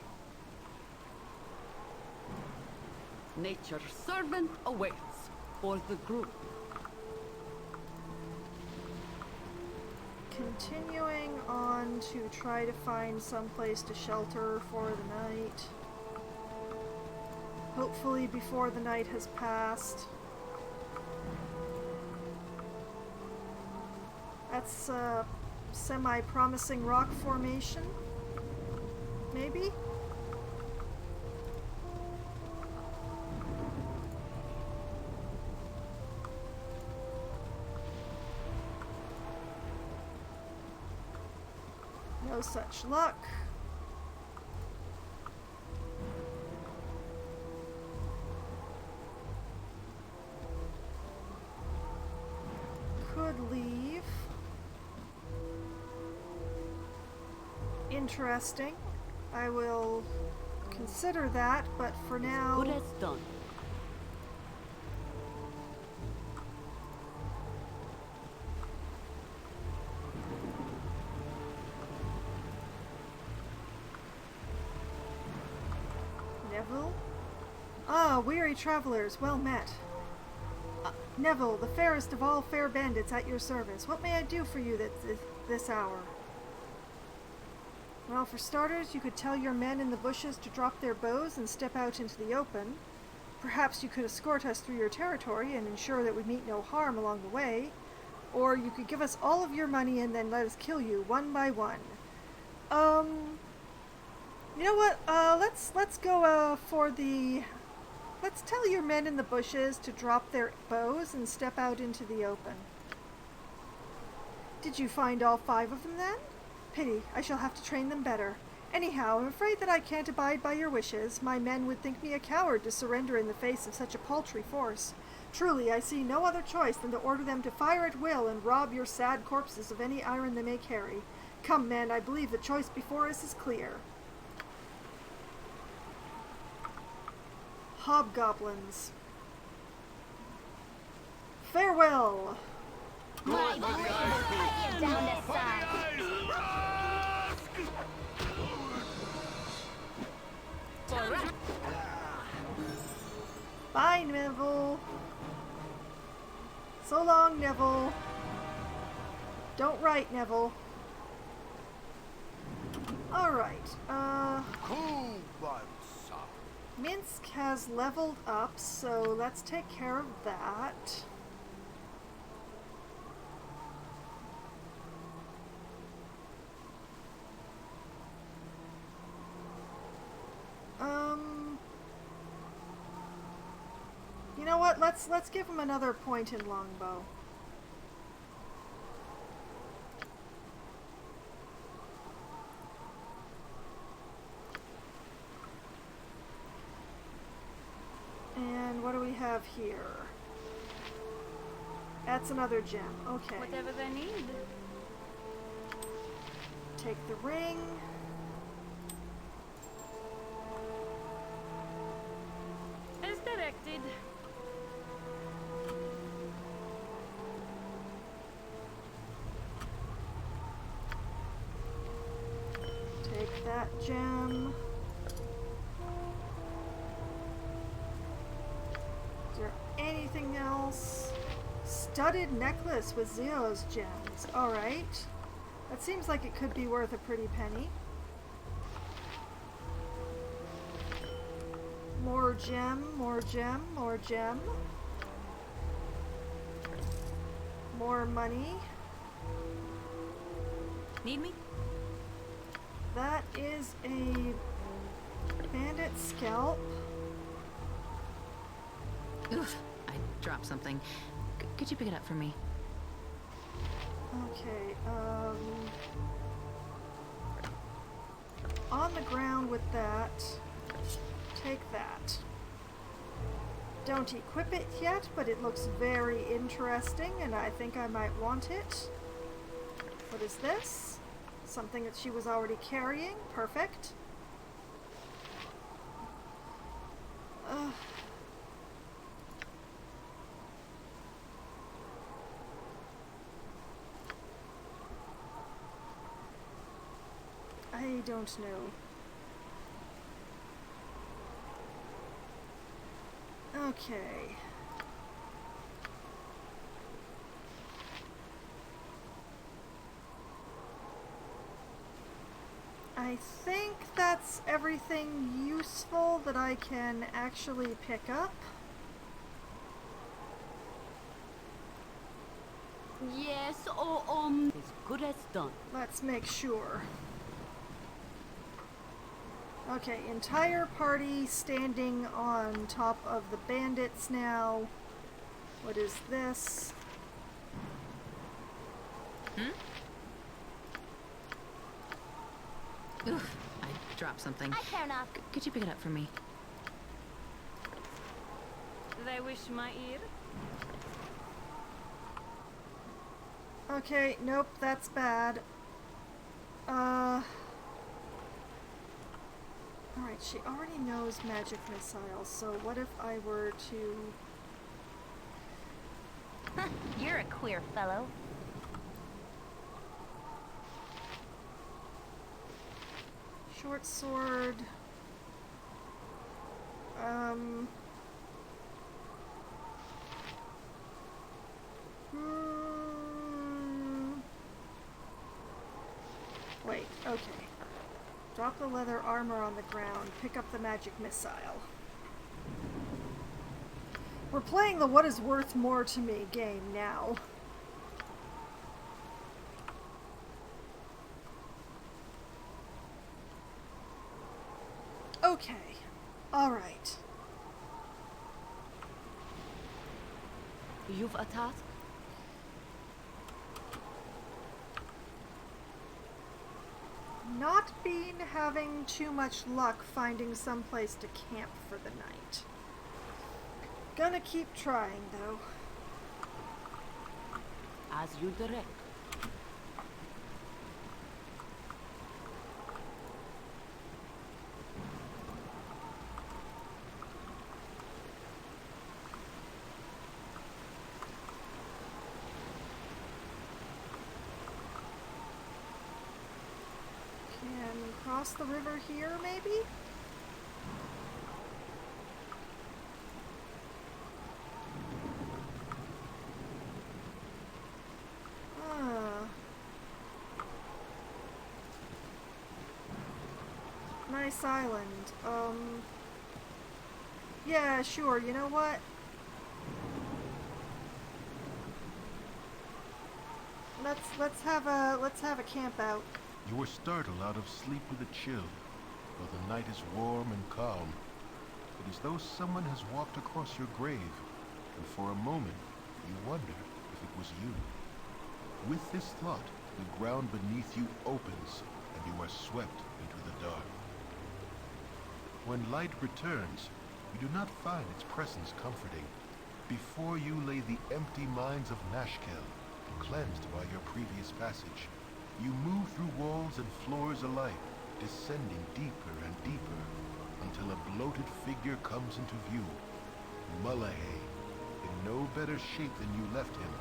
Nature's servant awaits. For the group. Continuing on to try to find some place to shelter for the night. Hopefully before the night has passed. That's a semi-promising rock formation. Maybe? No such luck. Could leave. Interesting. I will consider that, but for now... Good as done. Neville? Ah, weary travelers, well met. Neville, the fairest of all fair bandits at your service. What may I do for you this hour? Well, for starters, you could tell your men in the bushes to drop their bows and step out into the open. Perhaps you could escort us through your territory and ensure that we meet no harm along the way. Or you could give us all of your money and then let us kill you one by one. You know what? Let's go for the... Let's tell your men in the bushes to drop their bows and step out into the open. Did you find all 5 of them then? Pity, I shall have to train them better. Anyhow, I'm afraid that I can't abide by your wishes. My men would think me a coward to surrender in the face of such a paltry force. Truly, I see no other choice than to order them to fire at will and rob your sad corpses of any iron they may carry. Come, men, I believe the choice before us is clear. Hobgoblins. Farewell! My blade will cut you down to size. Bye, Neville. So long, Neville. Don't write, Neville. Alright, Minsk has leveled up, so let's take care of that. You know what? Let's give him another point in longbow. And what do we have here? That's another gem. Okay. Whatever they need. Take the ring. As directed. Take that gem. Is there anything else? Studded necklace with Zeo's gems. Alright. That seems like it could be worth a pretty penny. More gem, more gem, more gem. More money. Need me? That is a bandit scalp. Oof, I dropped something. Could you pick it up for me? Okay, on the ground with that. Take that. Don't equip it yet, but it looks very interesting, and I think I might want it. What is this? Something that she was already carrying. Perfect. I don't know. Okay. I think that's everything useful that I can actually pick up. Yes, as good as done. Let's make sure. Okay, entire party standing on top of the bandits now. What is this? Oof, I dropped something. I care not. Could you pick it up for me? They wish my ear. Okay, nope, that's bad. Alright, she already knows magic missiles, so what if I were to... You're a queer fellow. Short sword... Um... Wait, okay. Drop the leather armor on the ground, pick up the magic missile. We're playing the what is worth more to me game now. Okay. Alright. You've a task? Not been having too much luck finding some place to camp for the night. Gonna keep trying, though. As you direct. Can cross the river here, maybe? Nice island. Yeah, sure. You know what? Let's have a camp out. You were startled out of sleep with a chill, though the night is warm and calm. It is though someone has walked across your grave, and for a moment you wonder if it was you. With this thought, the ground beneath you opens, and you are swept into the dark. When light returns, you do not find its presence comforting. Before you lay the empty mines of Nashkel, cleansed by your previous passage. You move through walls and floors alike, descending deeper and deeper, until a bloated figure comes into view. Mullahay, in no better shape than you left him,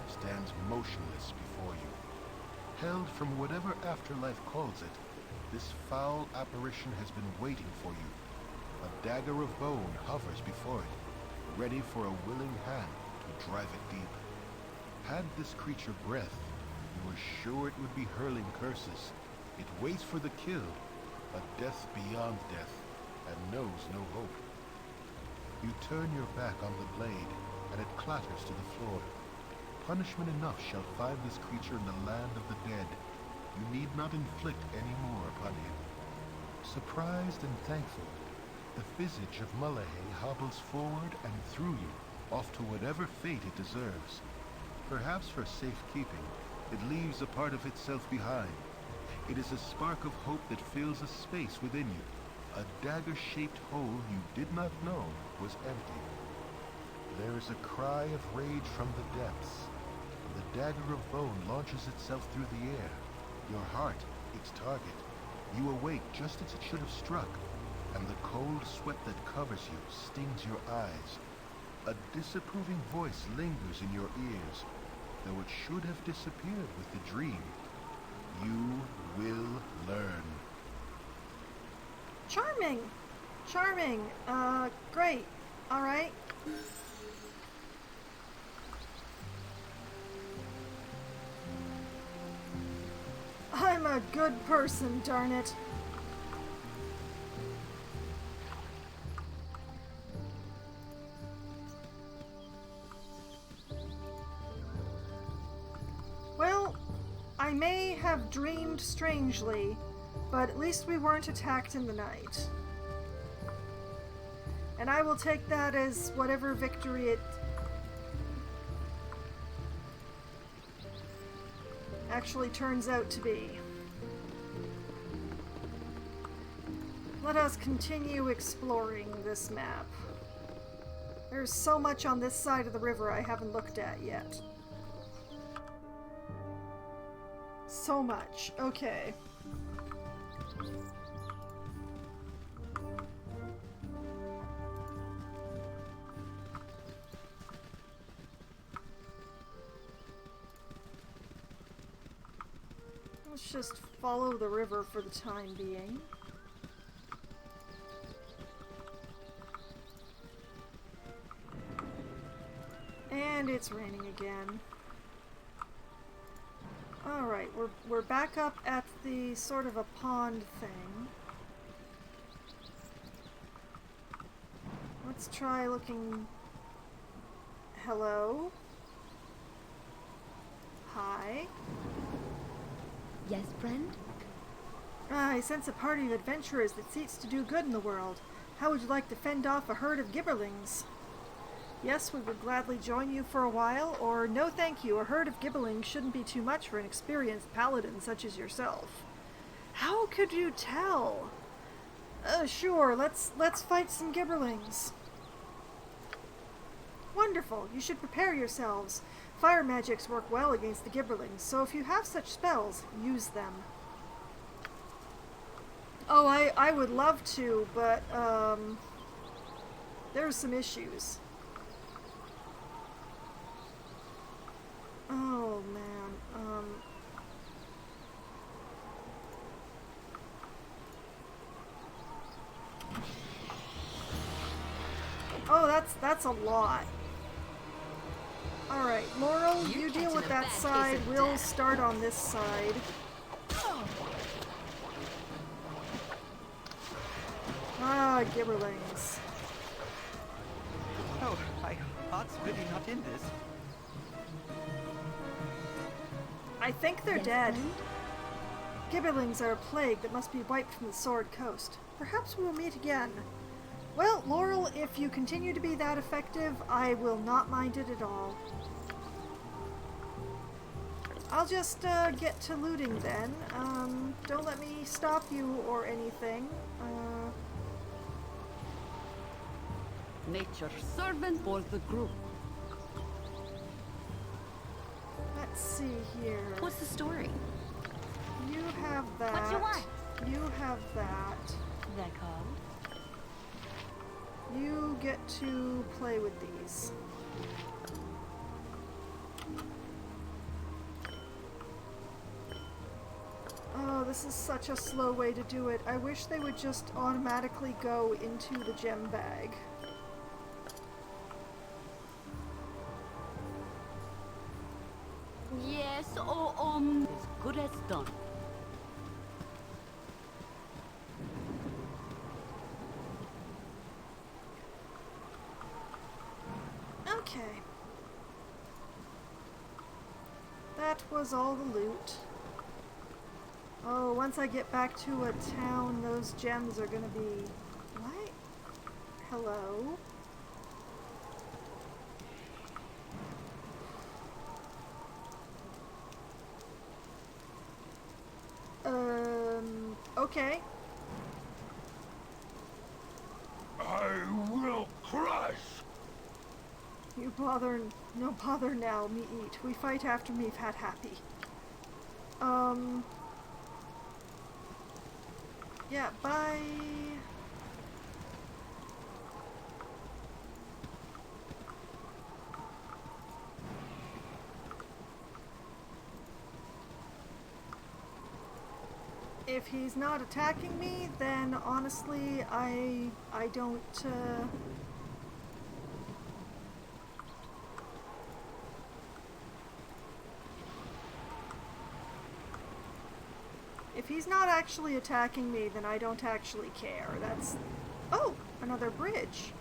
stands motionless before you. Held from whatever afterlife calls it, this foul apparition has been waiting for you. A dagger of bone hovers before it, ready for a willing hand to drive it deep. Had this creature breath, you were sure it would be hurling curses. It waits for the kill, a death beyond death, and knows no hope. You turn your back on the blade, and it clatters to the floor. Punishment enough shall find this creature in the land of the dead. You need not inflict any more upon him. Surprised and thankful, the visage of Mullahay hobbles forward and through you, off to whatever fate it deserves. Perhaps for safekeeping, it leaves a part of itself behind. It is a spark of hope that fills a space within you, a dagger-shaped hole you did not know was empty. There is a cry of rage from the depths. The dagger of bone launches itself through the air. Your heart, its target. You awake just as it should have struck, and the cold sweat that covers you stings your eyes. A disapproving voice lingers in your ears, though it should have disappeared with the dream. You will learn. Charming! Charming! Great. Alright. I'm a good person, darn it. Well, I may have dreamed strangely, but at least we weren't attacked in the night. And I will take that as whatever victory it actually turns out to be. Let us continue exploring this map. There's so much on this side of the river I haven't looked at yet. So much. Okay. Let's just follow the river for the time being. it's raining again. Alright, we're back up at the sort of a pond thing. Let's try looking... Hello? Hi? Yes, friend? I sense a party of adventurers that seeks to do good in the world. How would you like to fend off a herd of gibberlings? Yes, we would gladly join you for a while, or no thank you, a herd of gibberlings shouldn't be too much for an experienced paladin such as yourself. How could you tell? Sure, let's fight some gibberlings. Wonderful, you should prepare yourselves. Fire magics work well against the gibberlings, so if you have such spells, use them. Oh, I would love to, but, there's some issues. Oh, man, Oh, that's a lot. Alright, Laurel, you deal with that side, we'll start on this side. Ah, gibberlings. Oh, my heart's really not in this. I think they're dead. Gibberlings are a plague that must be wiped from the Sword Coast. Perhaps we will meet again. Well, Laurel, if you continue to be that effective, I will not mind it at all. I'll just get to looting then. Don't let me stop you or anything. Nature's servant for the group. Let's see here. What's the story? You have that. What you want? You have that. That called? You get to play with these. Oh, this is such a slow way to do it. I wish they would just automatically go into the gem bag. Yes, as good as done. Okay. That was all the loot. Oh, once I get back to a town, those gems are gonna be... What? Hello? Okay. I will crush. You bother... No bother now, me eat. We fight after me've had happy. Yeah, bye. If he's not attacking me, then honestly, I don't, If he's not actually attacking me, then I don't actually care. That's... Oh! Another bridge.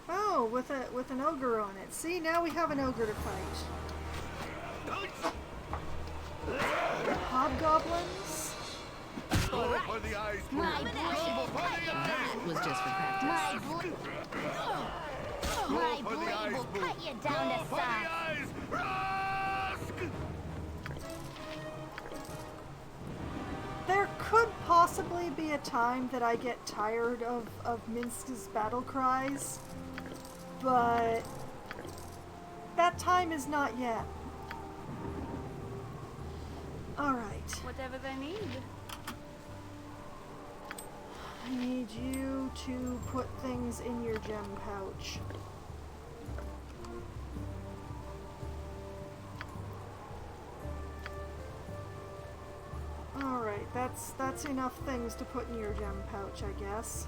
Oh, with an ogre on it. See, now we have an ogre to fight. Hobgoblins? Go for the eyes, My Go blade for the eyes. That was just for practice. My blade will cut you down to For the size. eyes. Rusk! There could possibly be a time that I get tired of Minsk's battle cries, but that time is not yet. Alright. Whatever they need. I need you to put things in your gem pouch. Alright, that's enough things to put in your gem pouch, I guess.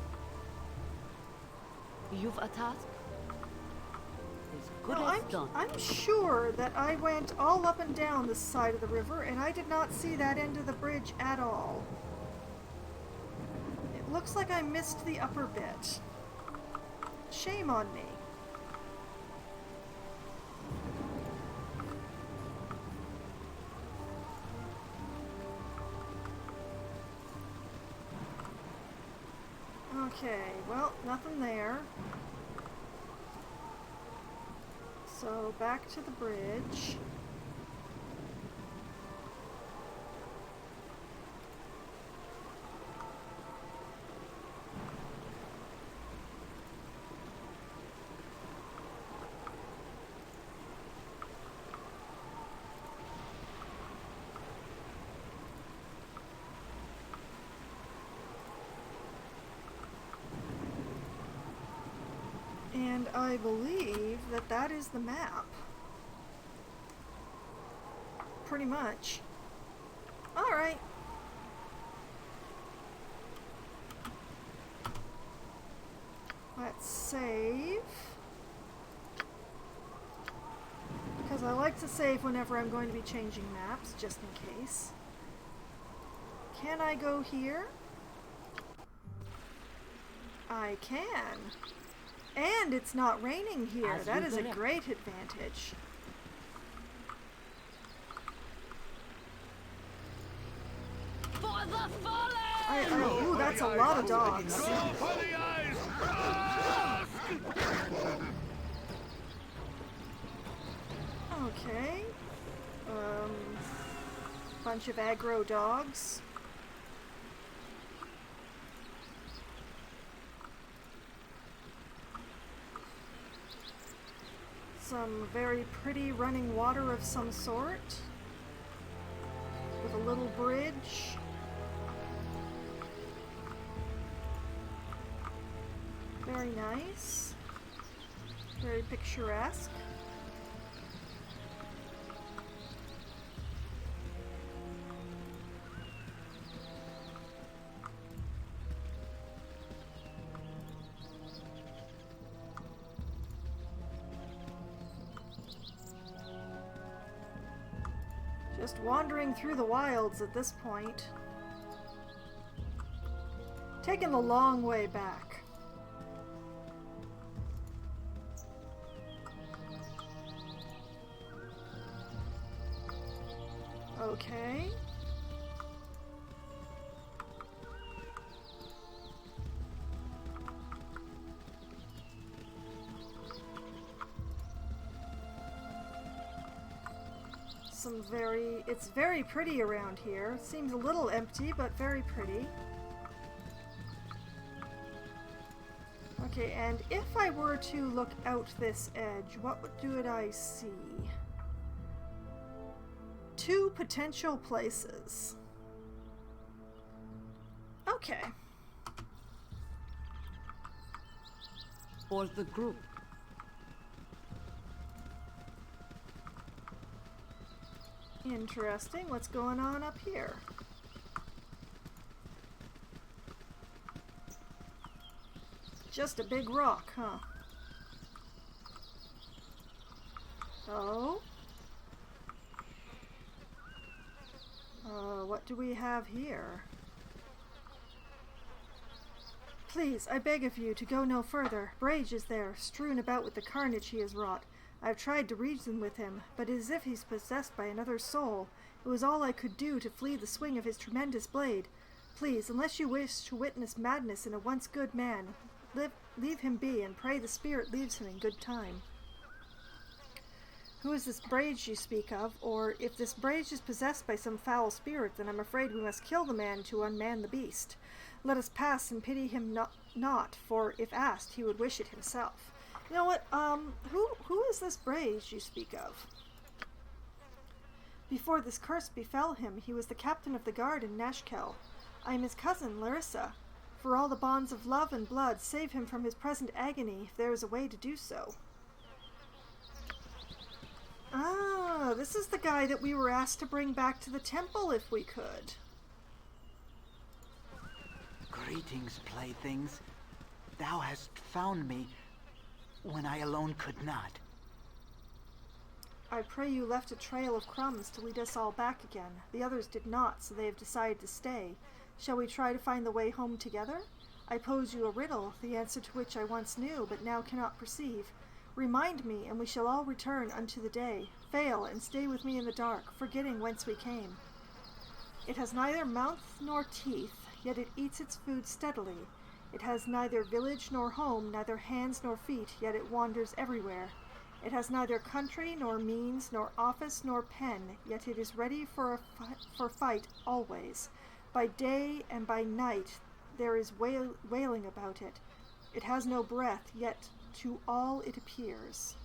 You've a task? As good No, as done. I'm sure that I went all up and down this side of the river, and I did not see that end of the bridge at all. It looks like I missed the upper bit. Shame on me. Okay, well, nothing there. So, back to the bridge. And I believe that that is the map. Pretty much. Alright. Let's save. Because I like to save whenever I'm going to be changing maps, just in case. Can I go here? I can. And it's not raining here. That is a great advantage. For the fallen! Ooh, that's a lot of dogs. Go for the eyes! Okay. Bunch of aggro dogs. Some very pretty running water of some sort, with a little bridge. Very nice. Very picturesque. Just wandering through the wilds at this point. Taking the long way back. Okay. It's very pretty around here. Seems a little empty, but very pretty. Okay, and if I were to look out this edge, what would I see? Two potential places. Okay. For the group. Interesting. What's going on up here? Just a big rock, huh? Oh? What do we have here? Please, I beg of you to go no further. Brage is there, strewn about with the carnage he has wrought. I have tried to reason with him, but it is as if he's possessed by another soul. It was all I could do to flee the swing of his tremendous blade. Please, unless you wish to witness madness in a once good man, leave him be, and pray the spirit leaves him in good time. Who is this Brage you speak of? Or if this Brage is possessed by some foul spirit, then I'm afraid we must kill the man to unman the beast. Let us pass and pity him not, for if asked, he would wish it himself. You know what, who is this Brage you speak of? Before this curse befell him, he was the captain of the guard in Nashkel. I am his cousin, Larissa. For all the bonds of love and blood, save him from his present agony, if there is a way to do so. Ah, this is the guy that we were asked to bring back to the temple if we could. Greetings, playthings. Thou hast found me, when I alone could not. I pray you left a trail of crumbs to lead us all back again. The others did not, so they have decided to stay. Shall we try to find the way home together? I pose you a riddle, the answer to which I once knew, but now cannot perceive. Remind me, and we shall all return unto the day. Fail, and stay with me in the dark, forgetting whence we came. It has neither mouth nor teeth, yet it eats its food steadily. It has neither village nor home, neither hands nor feet, yet it wanders everywhere. It has neither country nor means, nor office nor pen, yet it is ready for fight always. By day and by night there is wailing about it. It has no breath, yet to all it appears.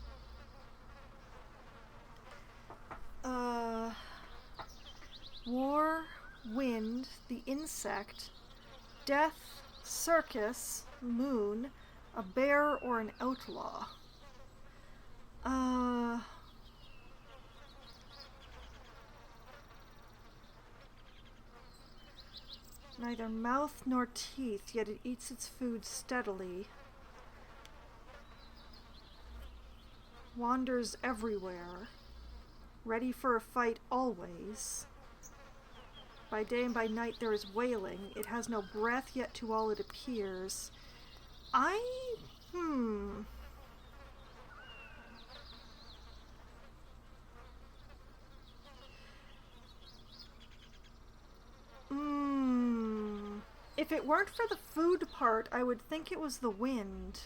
War, wind, the insect, death, circus, moon, a bear or an outlaw. Neither mouth nor teeth, yet it eats its food steadily. Wanders everywhere. Ready for a fight always. By day and by night there is wailing. It has no breath, yet to all it appears. If it weren't for the food part, I would think it was the wind.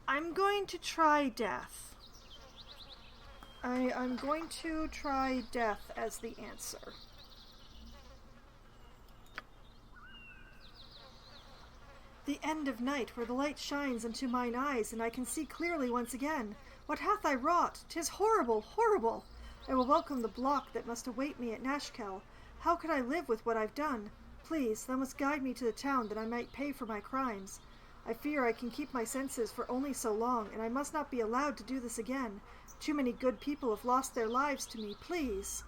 I'm going to try death. I'm going to try death as the answer. The end of night, where the light shines into mine eyes, and I can see clearly once again. What hath I wrought? 'Tis horrible, horrible! I will welcome the block that must await me at Nashkel. How could I live with what I've done? Please, thou must guide me to the town that I might pay for my crimes. I fear I can keep my senses for only so long, and I must not be allowed to do this again. Too many good people have lost their lives to me, please.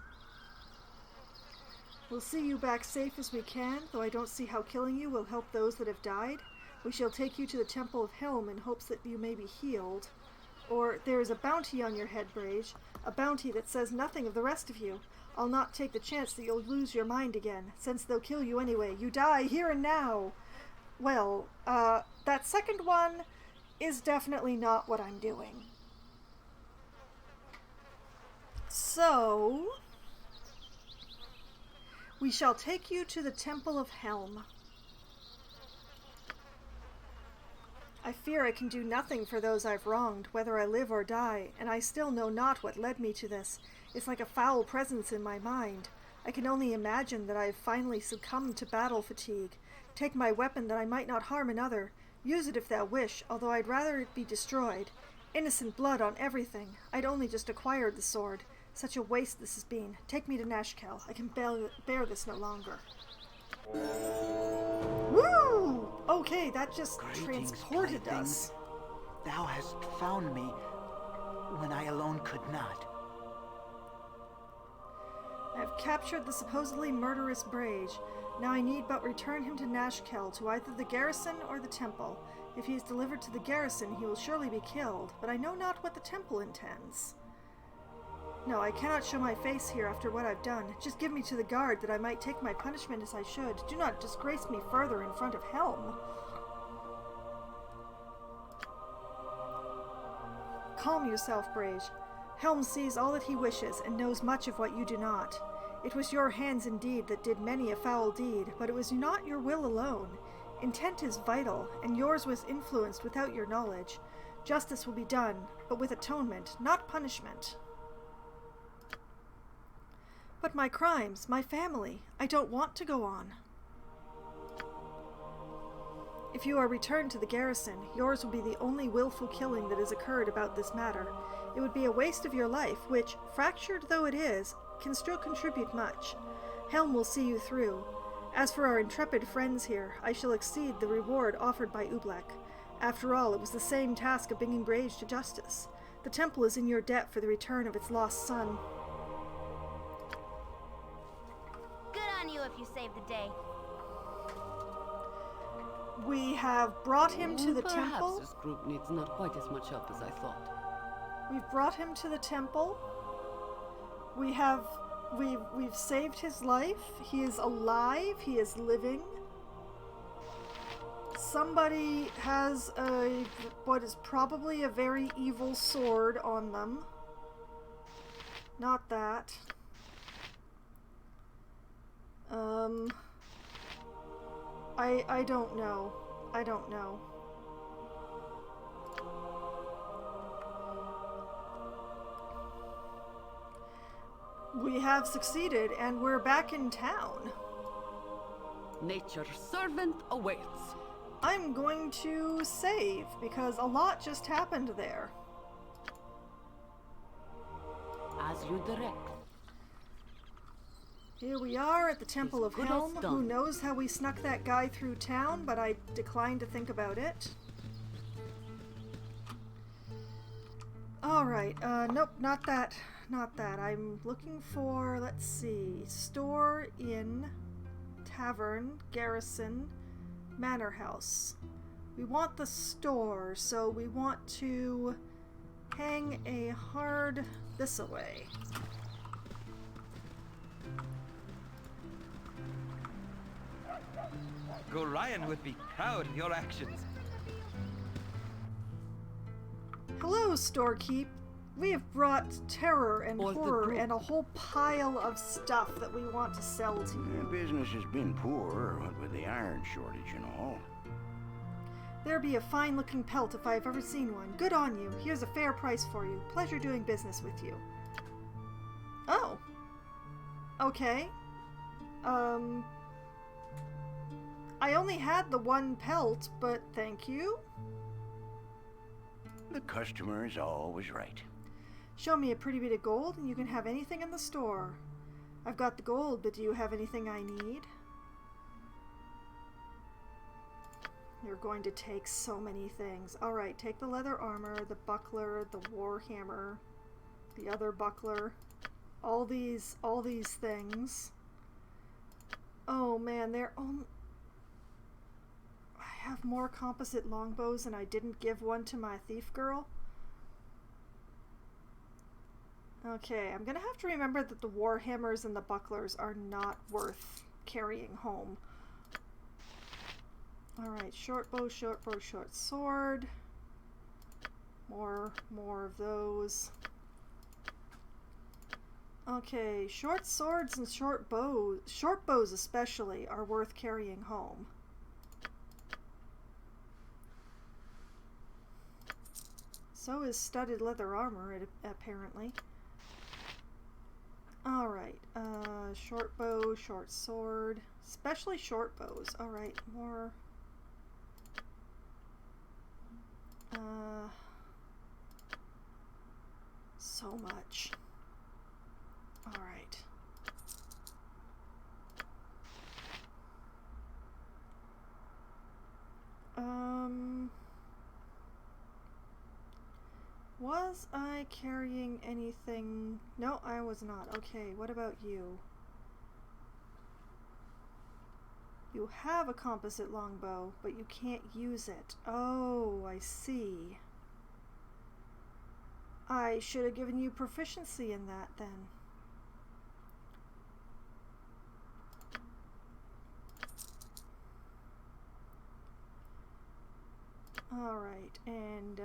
We'll see you back safe as we can, though I don't see how killing you will help those that have died. We shall take you to the Temple of Helm in hopes that you may be healed. Or, there is a bounty on your head, Brage, a bounty that says nothing of the rest of you. I'll not take the chance that you'll lose your mind again, since they'll kill you anyway. You die here and now. Well, that second one is definitely not what I'm doing. So, we shall take you to the Temple of Helm. I fear I can do nothing for those I've wronged, whether I live or die, and I still know not what led me to this. It's like a foul presence in my mind. I can only imagine that I have finally succumbed to battle fatigue. Take my weapon that I might not harm another. Use it if thou wish, although I'd rather it be destroyed. Innocent blood on everything. I'd only just acquired the sword. Such a waste this has been. Take me to Nashkel. I can bear this no longer. Woo! Okay, that just transported us. Thou hast found me when I alone could not. I have captured the supposedly murderous Brage. Now I need but return him to Nashkel, to either the garrison or the temple. If he is delivered to the garrison, he will surely be killed, but I know not what the temple intends. No, I cannot show my face here after what I've done. Just give me to the guard that I might take my punishment as I should. Do not disgrace me further in front of Helm. Calm yourself, Brage. Helm sees all that he wishes and knows much of what you do not. It was your hands indeed that did many a foul deed, but it was not your will alone. Intent is vital, and yours was influenced without your knowledge. Justice will be done, but with atonement, not punishment. But my crimes, my family, I don't want to go on. If you are returned to the garrison, yours will be the only willful killing that has occurred about this matter. It would be a waste of your life, which, fractured though it is, can still contribute much. Helm will see you through. As for our intrepid friends here, I shall exceed the reward offered by Ublek. After all, it was the same task of bringing Brage to justice. The temple is in your debt for the return of its lost son. if you save the day. We have brought him to the Perhaps temple. this group needs not quite as much help as I thought. We've brought him to the temple. We've saved his life. He is alive. He is living. Somebody has what is probably a very evil sword on them. Not that. I don't know. I don't know. We have succeeded, and we're back in town. Nature's servant awaits. I'm going to save, because a lot just happened there. As you direct. Here we are at the Temple of Good as Helm. done. Who knows how we snuck that guy through town, but I declined to think about it. Alright, nope, not that. Not that. I'm looking for, let's see, store, inn, tavern, garrison, manor house. We want the store, so we want to hang a hard this away. Gorion would be proud of your actions. Hello, storekeep. We have brought terror and Or the horror group. and a whole pile of stuff that we want to sell to you. Business has been poor, what with the iron shortage and all. There be a fine-looking pelt if I've ever seen one. Good on you. Here's a fair price for you. Pleasure doing business with you. Oh. Okay. I only had the one pelt, but thank you. The customer is always right. Show me a pretty bit of gold and you can have anything in the store. I've got the gold, but do you have anything I need? You're going to take so many things. Alright, take the leather armor, the buckler, the war hammer, the other buckler, all these things. Oh man, they're only... I have more composite longbows and I didn't give one to my thief girl. Okay, I'm gonna have to remember that the war hammers and the bucklers are not worth carrying home. Alright, short bow, short sword. More of those. Okay, short swords and short bows especially, are worth carrying home. So is studded leather armor, apparently. Alright, short bow, short sword, especially short bows. Alright, more... so much. Alright. Was I carrying anything? No, I was not. Okay, what about you? You have a composite longbow, but you can't use it. Oh, I see. I should have given you proficiency in that then. Alright, and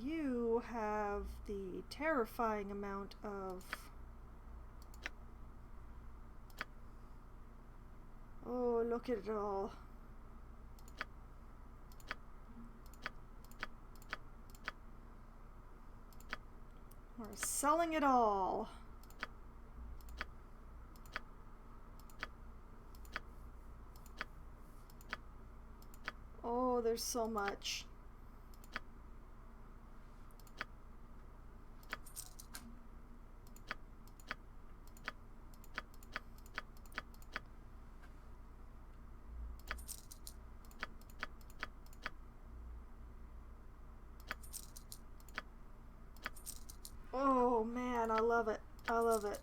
you have the terrifying amount of... Oh, look at it all. We're selling it all. Oh, there's so much. Oh man, I love it. I love it.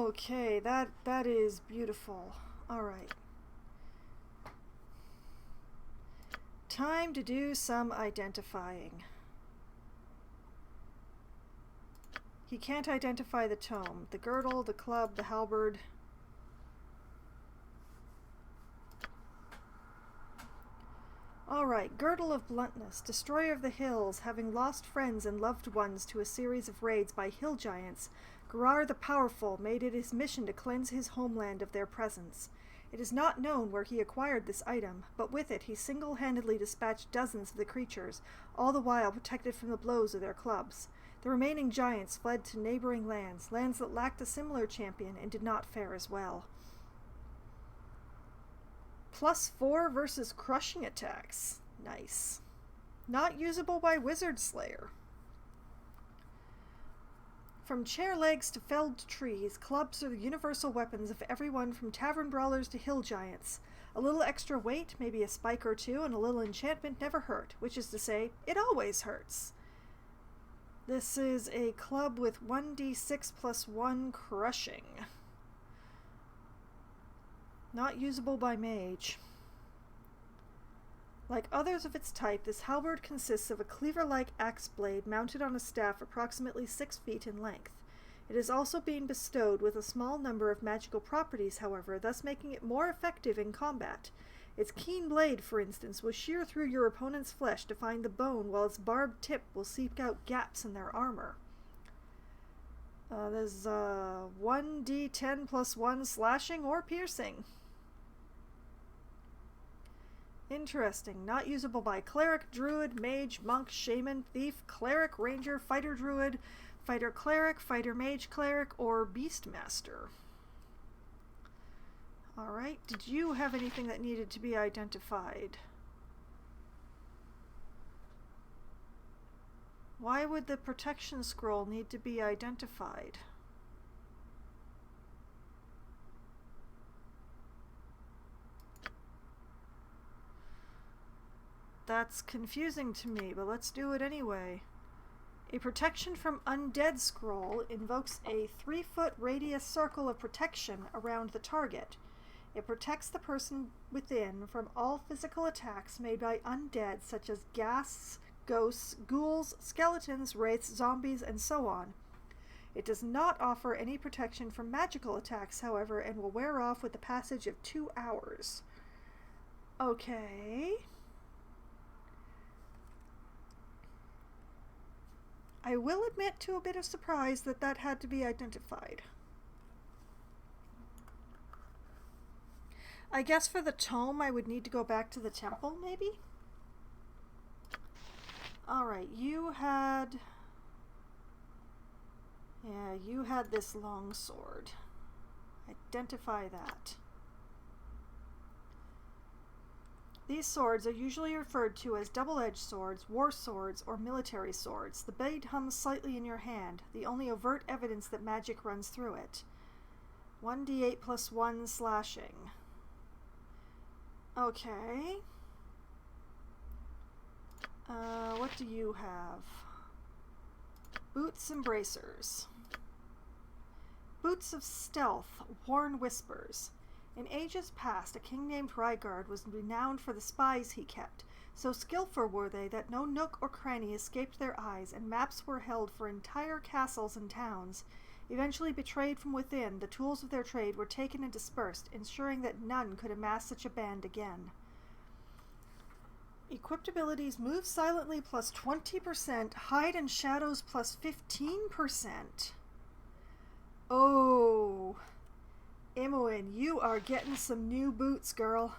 Okay, that is beautiful. Alright. Time to do some identifying. He can't identify the tome. The girdle, the club, the halberd. Alright, Girdle of Bluntness, destroyer of the hills, having lost friends and loved ones to a series of raids by hill giants, Garar the Powerful made it his mission to cleanse his homeland of their presence. It is not known where he acquired this item, but with it he single-handedly dispatched dozens of the creatures, all the while protected from the blows of their clubs. The remaining giants fled to neighboring lands, lands that lacked a similar champion and did not fare as well. +4 versus crushing attacks. Nice. Not usable by Wizard Slayer. From chair legs to felled trees, clubs are the universal weapons of everyone from tavern brawlers to hill giants. A little extra weight, maybe a spike or two, and a little enchantment never hurt, which is to say, it always hurts. This is a club with 1d6 + 1 crushing. Not usable by mage. Like others of its type, this halberd consists of a cleaver-like axe blade mounted on a staff approximately 6 feet in length. It is also being bestowed with a small number of magical properties, however, thus making it more effective in combat. Its keen blade, for instance, will shear through your opponent's flesh to find the bone, while its barbed tip will seek out gaps in their armor. There's 1d10 + 1 slashing or piercing. Interesting. Not usable by cleric, druid, mage, monk, shaman, thief, cleric, ranger, fighter druid, fighter cleric, fighter mage cleric, or beastmaster. Alright, did you have anything that needed to be identified? Why would the protection scroll need to be identified? That's confusing to me, but let's do it anyway. A protection from undead scroll invokes a 3-foot radius circle of protection around the target. It protects the person within from all physical attacks made by undead such as ghasts, ghosts, ghouls, skeletons, wraiths, zombies, and so on. It does not offer any protection from magical attacks, however, and will wear off with the passage of 2 hours. Okay. I will admit to a bit of surprise that that had to be identified. I guess for the tome I would need to go back to the temple, maybe? Alright, you had this long sword. Identify that. These swords are usually referred to as double-edged swords, war swords, or military swords. The blade hums slightly in your hand, the only overt evidence that magic runs through it. 1d8 + 1 slashing. Okay. What do you have? Boots and bracers. Boots of stealth, worn whispers. In ages past, a king named Rygard was renowned for the spies he kept. So skillful were they that no nook or cranny escaped their eyes, and maps were held for entire castles and towns. Eventually betrayed from within, the tools of their trade were taken and dispersed, ensuring that none could amass such a band again. Equipped abilities: move silently +20%, hide in shadows +15%. Oh, Imoen, you are getting some new boots, girl.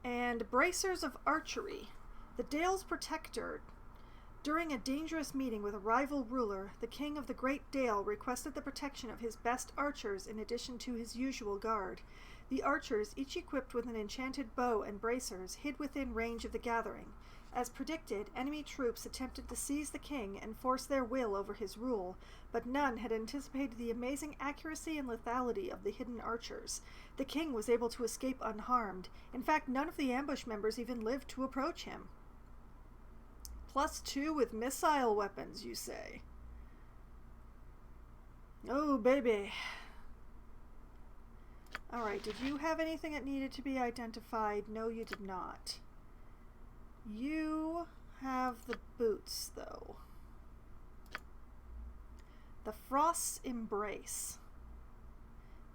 And bracers of archery. The Dale's protector. During a dangerous meeting with a rival ruler, the king of the Great Dale requested the protection of his best archers in addition to his usual guard. The archers, each equipped with an enchanted bow and bracers, hid within range of the gathering. As predicted, enemy troops attempted to seize the king and force their will over his rule, but none had anticipated the amazing accuracy and lethality of the hidden archers. The king was able to escape unharmed. In fact, none of the ambush members even lived to approach him. +2 with missile weapons, you say? Oh, baby. Alright, did you have anything that needed to be identified? No, you did not. You have the boots, though. The Frost's Embrace.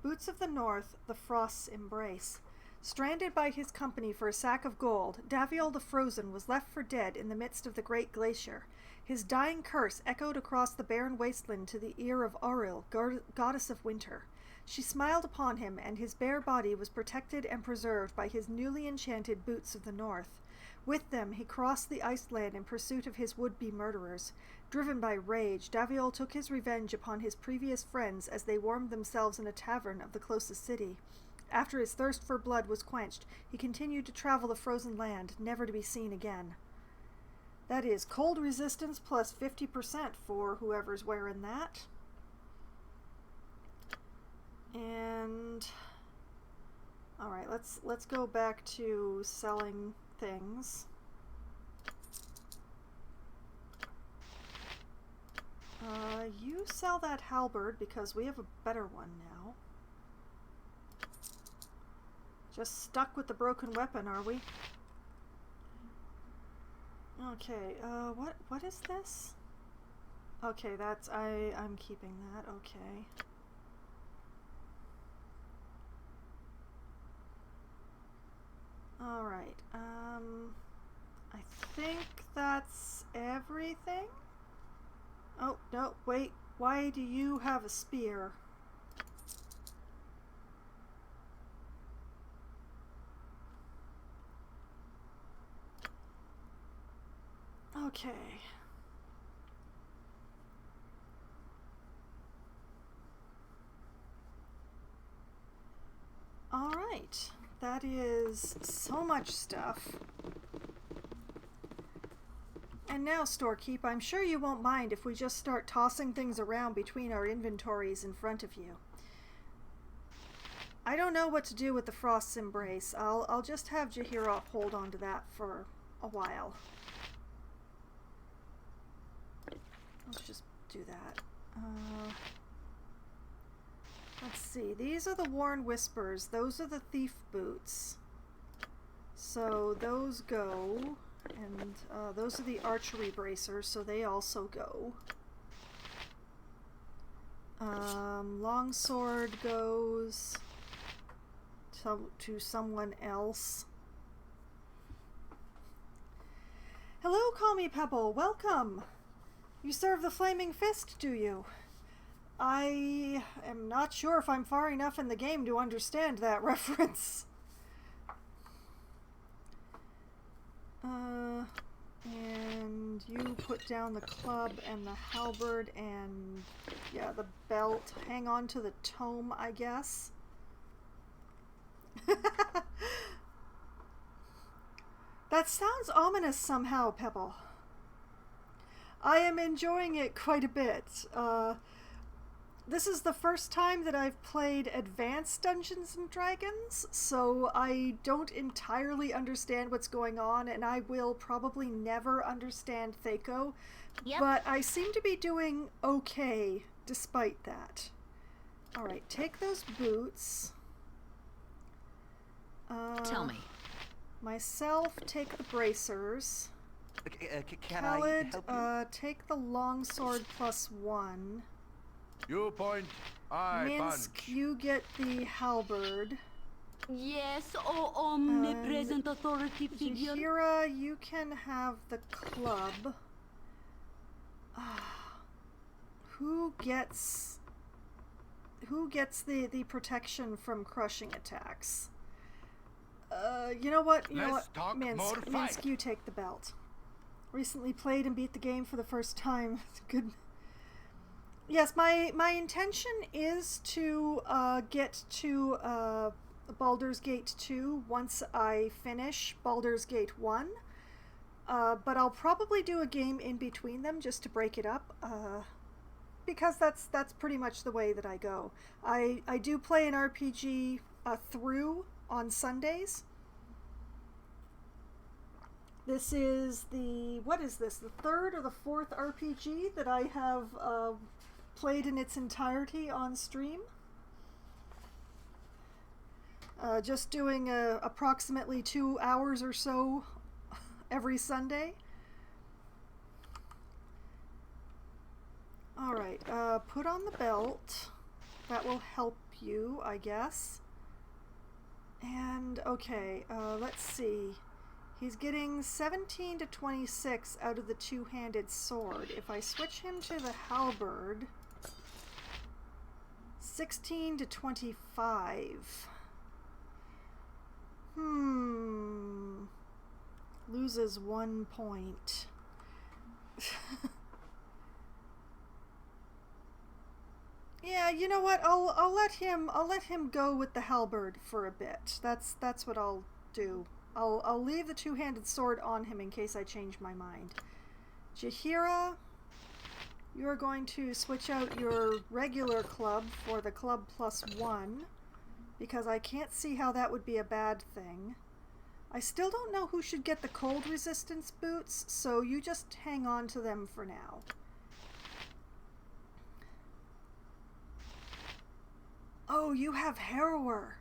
Boots of the North, the Frost's Embrace. Stranded by his company for a sack of gold, Daviel the Frozen was left for dead in the midst of the great glacier. His dying curse echoed across the barren wasteland to the ear of Auril, goddess of winter. She smiled upon him, and his bare body was protected and preserved by his newly enchanted Boots of the North. With them, he crossed the ice land in pursuit of his would-be murderers. Driven by rage, Daviel took his revenge upon his previous friends as they warmed themselves in a tavern of the closest city. After his thirst for blood was quenched, he continued to travel the frozen land, never to be seen again. That is cold resistance plus 50% for whoever's wearing that. And alright, let's go back to selling things. You sell that halberd because we have a better one now. Just stuck with the broken weapon, are we? Okay, what is this? Okay, that's I'm keeping that, okay. Alright, I think that's everything? Oh, no, wait, why do you have a spear? Okay. Alright, that is so much stuff. And now, Storekeep, I'm sure you won't mind if we just start tossing things around between our inventories in front of you. I don't know what to do with the Frost's Embrace. I'll just have Jaheira hold on to that for a while. Let's just do that. Let's see. These are the Worn Whispers. Those are the Thief Boots. So those go. And those are the Archery Bracers, so they also go. Longsword goes to someone else. Hello, Call Me Pebble. Welcome. You serve the Flaming Fist, do you? I am not sure if I'm far enough in the game to understand that reference. And you put down the club and the halberd and, yeah, the belt. Hang on to the tome, I guess. That sounds ominous somehow, Pebble. I am enjoying it quite a bit. This is the first time that I've played Advanced Dungeons & Dragons, so I don't entirely understand what's going on, and I will probably never understand Thaco, but I seem to be doing okay despite that. Alright, take those boots. Tell me. Myself, take the bracers. Can I help you? Take the longsword +1. You point, I Minsk, punch. you get the halberd. Yes, oh omnipresent authority figure. Jaheira, you can have the club. Who gets the protection from crushing attacks? You know what? Minsk, you take the belt. Recently played and beat the game for the first time. Good. Yes, my intention is to get to Baldur's Gate 2 once I finish Baldur's Gate 1. But I'll probably do a game in between them just to break it up. Because that's pretty much the way that I go. I do play an RPG through on Sundays. This is the, what is this, the third or the fourth RPG that I have played in its entirety on stream. Just doing approximately 2 hours or so every Sunday. Alright, put on the belt. That will help you, I guess. And, okay, let's see. He's getting 17 to 26 out of the two-handed sword. If I switch him to the halberd, 16 to 25. Loses 1 point. Yeah, you know what? I'll let him go with the halberd for a bit. That's what I'll do. I'll leave the two-handed sword on him in case I change my mind. Jaheira, you are going to switch out your regular club for the club +1 because I can't see how that would be a bad thing. I still don't know who should get the cold resistance boots, so you just hang on to them for now. Oh, you have Harrower.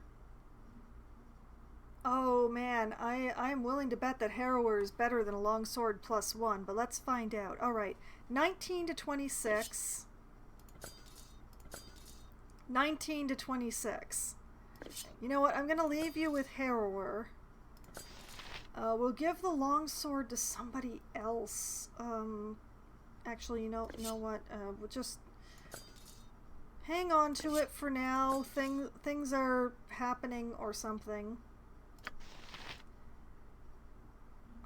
Oh man, I'm willing to bet that Harrower is better than a longsword +1, but let's find out. Alright, 19 to 26. 19 to 26. You know what, I'm gonna leave you with Harrower. We'll give the longsword to somebody else. Actually, you know what, we'll just hang on to it for now. Things are happening or something.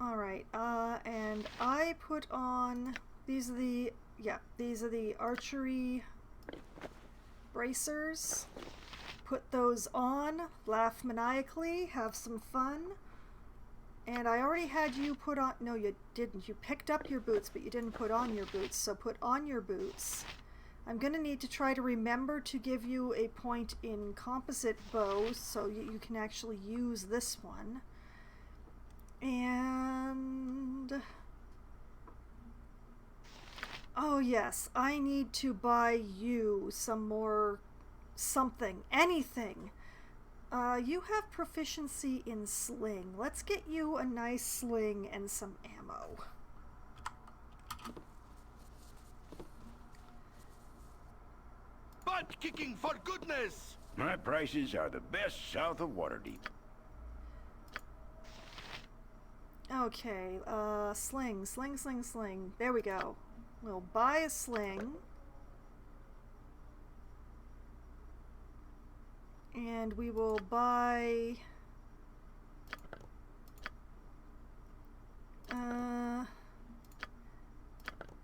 Alright, and I put on, these are the archery bracers. Put those on, laugh maniacally, have some fun. And I already had you put on, no you didn't, you picked up your boots but you didn't put on your boots, so put on your boots. I'm gonna need to try to remember to give you a point in composite bow so you can actually use this one. And oh yes, I need to buy you some more anything. You have proficiency in sling. Let's get you a nice sling and some ammo. Butt kicking for goodness! My prices are the best south of Waterdeep. Okay, sling. There we go. We'll buy a sling. And we will buy...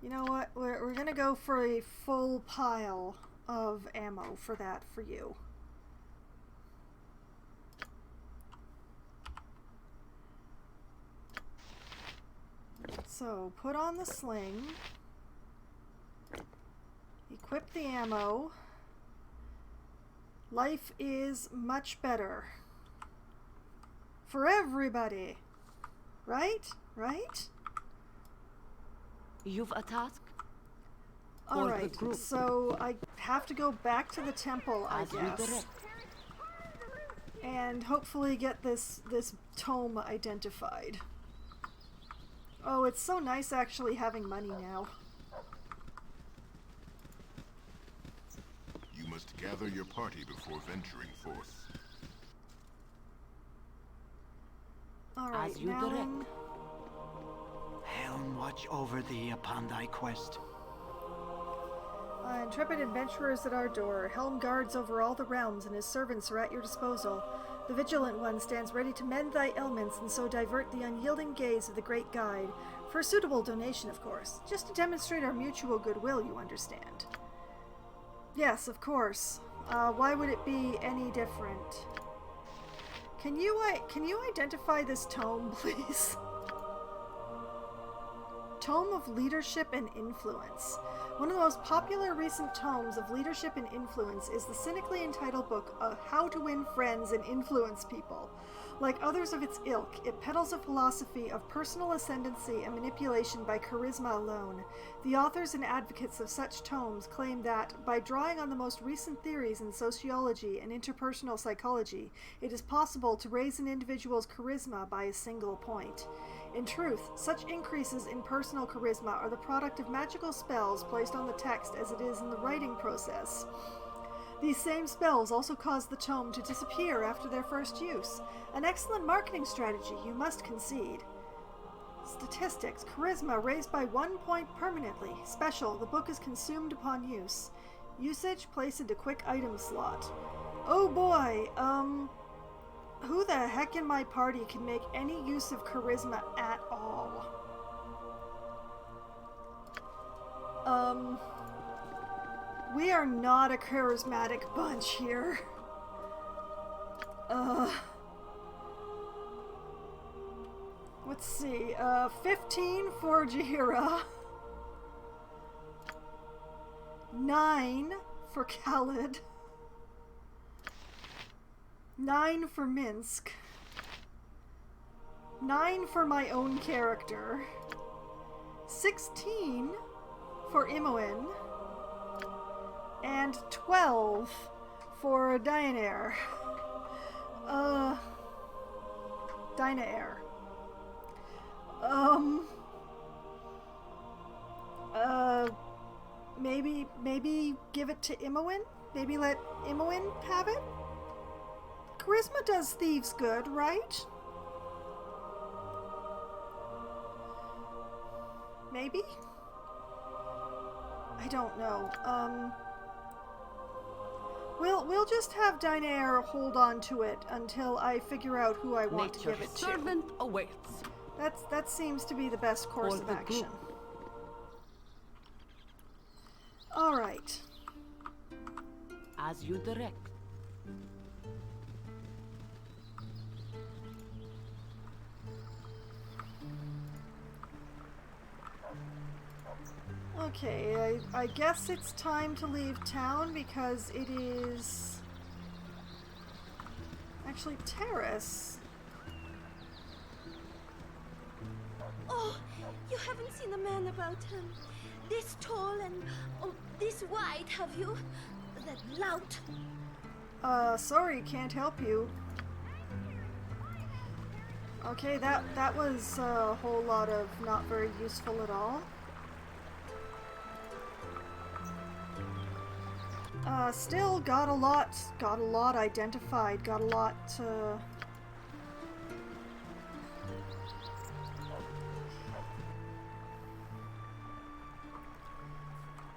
you know what? We're gonna go for a full pile of ammo for that for you. So, put on the sling. Equip the ammo. Life is much better. For everybody. Right? Right? You've a task? Alright, so I have to go back to the temple, I guess. And hopefully get this tome identified. Oh, it's so nice actually having money now. You must gather your party before venturing forth. Alright, now... Helm watch over thee upon thy quest. Intrepid adventurers at our door. Helm guards over all the realms, and his servants are at your disposal. The vigilant one stands ready to mend thy ailments, and so divert the unyielding gaze of the great guide. For a suitable donation, of course. Just to demonstrate our mutual goodwill, you understand. Yes, of course. Why would it be any different? Can you identify this tome, please? Tome of Leadership and Influence. One of the most popular recent tomes of leadership and influence is the cynically entitled book, How to Win Friends and Influence People. Like others of its ilk, it peddles a philosophy of personal ascendancy and manipulation by charisma alone. The authors and advocates of such tomes claim that, by drawing on the most recent theories in sociology and interpersonal psychology, it is possible to raise an individual's charisma by a single point. In truth, such increases in personal charisma are the product of magical spells placed on the text as it is in the writing process. These same spells also cause the tome to disappear after their first use. An excellent marketing strategy, you must concede. Statistics. Charisma raised by 1 point permanently. Special. The book is consumed upon use. Usage. Place into quick item slot. Oh boy, who the heck in my party can make any use of charisma at all? We are not a charismatic bunch here. Let's see, 15 for Jahira. 9 for Khaled. 9 for Minsk. 9 for my own character. 16 for Imoen. And 12 for Dinair. Dinair. Maybe give it to Imoen? Maybe let Imoen have it? Charisma does thieves good, right? Maybe? I don't know. We'll just have Dinair hold on to it until I figure out who I want to give it to. Servant awaits. That seems to be the best course of action. All right. As you direct. Okay, I guess it's time to leave town because it is actually Terrace. Oh, you haven't seen a man about this tall and this wide, have you? That lout. Sorry, can't help you. Okay, that was a whole lot of not very useful at all. Still got a lot identified, got a lot,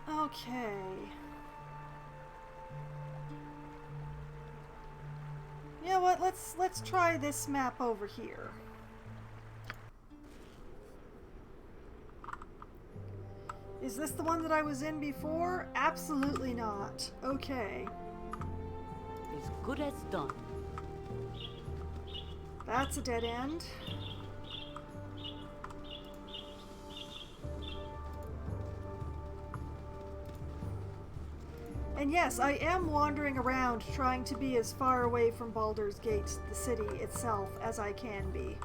okay. You know what, let's try this map over here. Is this the one that I was in before? Absolutely not. Okay. As good as done. That's a dead end. And yes, I am wandering around trying to be as far away from Baldur's Gate, the city itself, as I can be.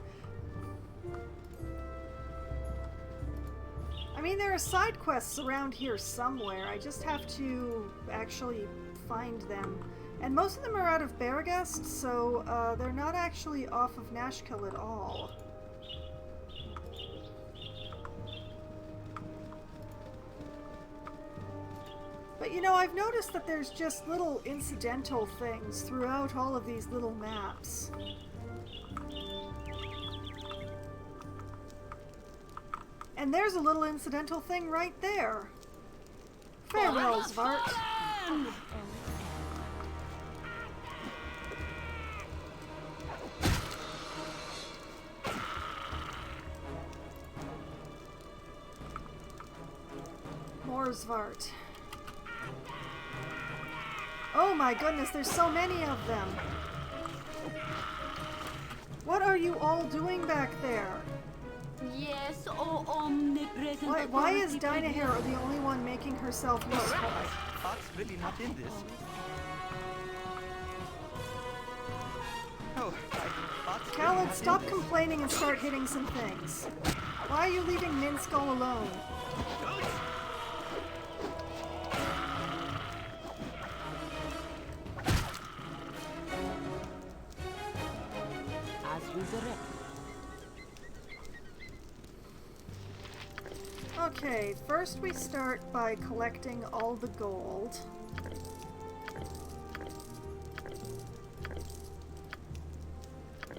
I mean, there are side quests around here somewhere. I just have to actually find them. And most of them are out of Baragast, so they're not actually off of Nashkel at all. But you know, I've noticed that there's just little incidental things throughout all of these little maps. And there's a little incidental thing right there. Farewell, Svart. More Svart. Oh my goodness, there's so many of them. What are you all doing back there? Yes, oh omnipresent. Why is Dinair the only one making herself useful? Fox really not in this. Oh, Khaled, stop complaining and start hitting some things. Why are you leaving Minsk all alone? As you direct. Okay, first we start by collecting all the gold.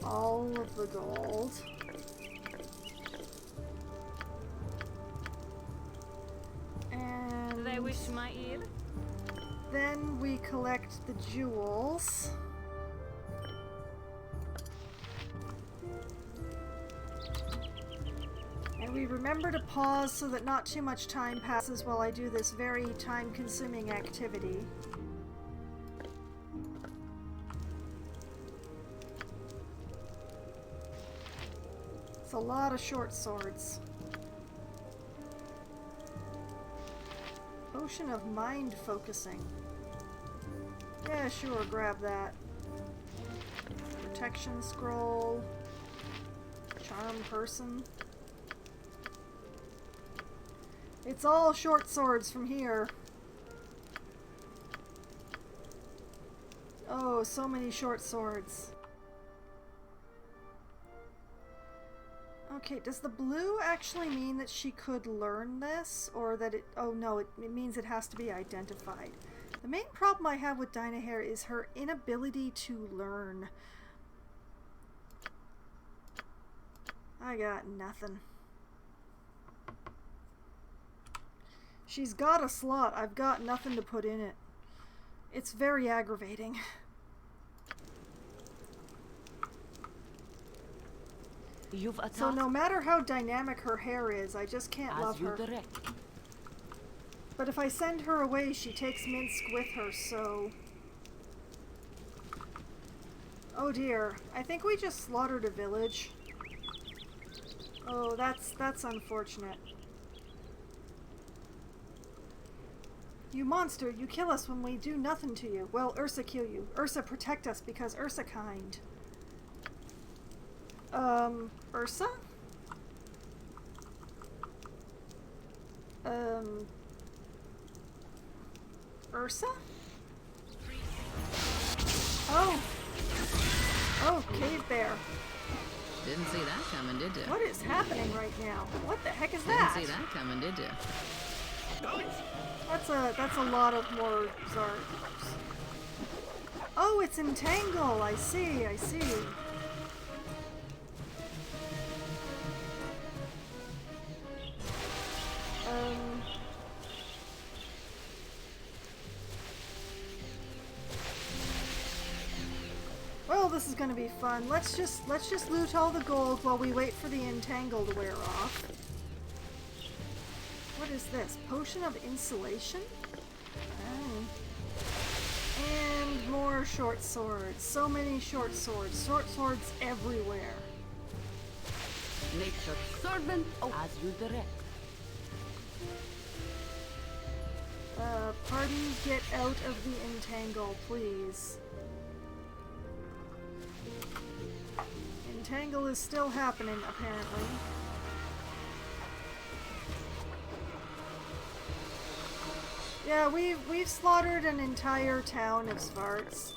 All of the gold. And They wish my ear. then we collect the jewels. And we remember to pause so that not too much time passes while I do this very time-consuming activity. It's a lot of short swords. Potion of mind focusing. Yeah, sure, grab that. Protection scroll. Charm person. It's all short swords from here. Oh, so many short swords. Okay, does the blue actually mean that she could learn this? Or that it... Oh no, it means it has to be identified. The main problem I have with Dynahair is her inability to learn. I got nothing. She's got a slot. I've got nothing to put in it. It's very aggravating. You've attacked. So no matter how dynamic her hair is, I just can't love her. Direct. But if I send her away, she takes Minsk with her, so... Oh dear. I think we just slaughtered a village. Oh, that's unfortunate. You monster, you kill us when we do nothing to you. Well, Ursa kill you. Ursa protect us because Ursa kind. Ursa? Ursa? Oh! Oh, cave bear. Didn't see that coming, did you? What is happening right now? What the heck is that? Didn't see that coming, did you? That's a lot of more Zards. Oh, it's Entangle! I see, I see. Well, this is gonna be fun. Let's just loot all the gold while we wait for the Entangle to wear off. What is this? Potion of insulation? Oh. And more short swords. So many short swords. Short swords everywhere. Nature's servant. Oh, as you direct. Party, get out of the Entangle, please. Entangle is still happening, apparently. Yeah, we've slaughtered an entire town of Svarts.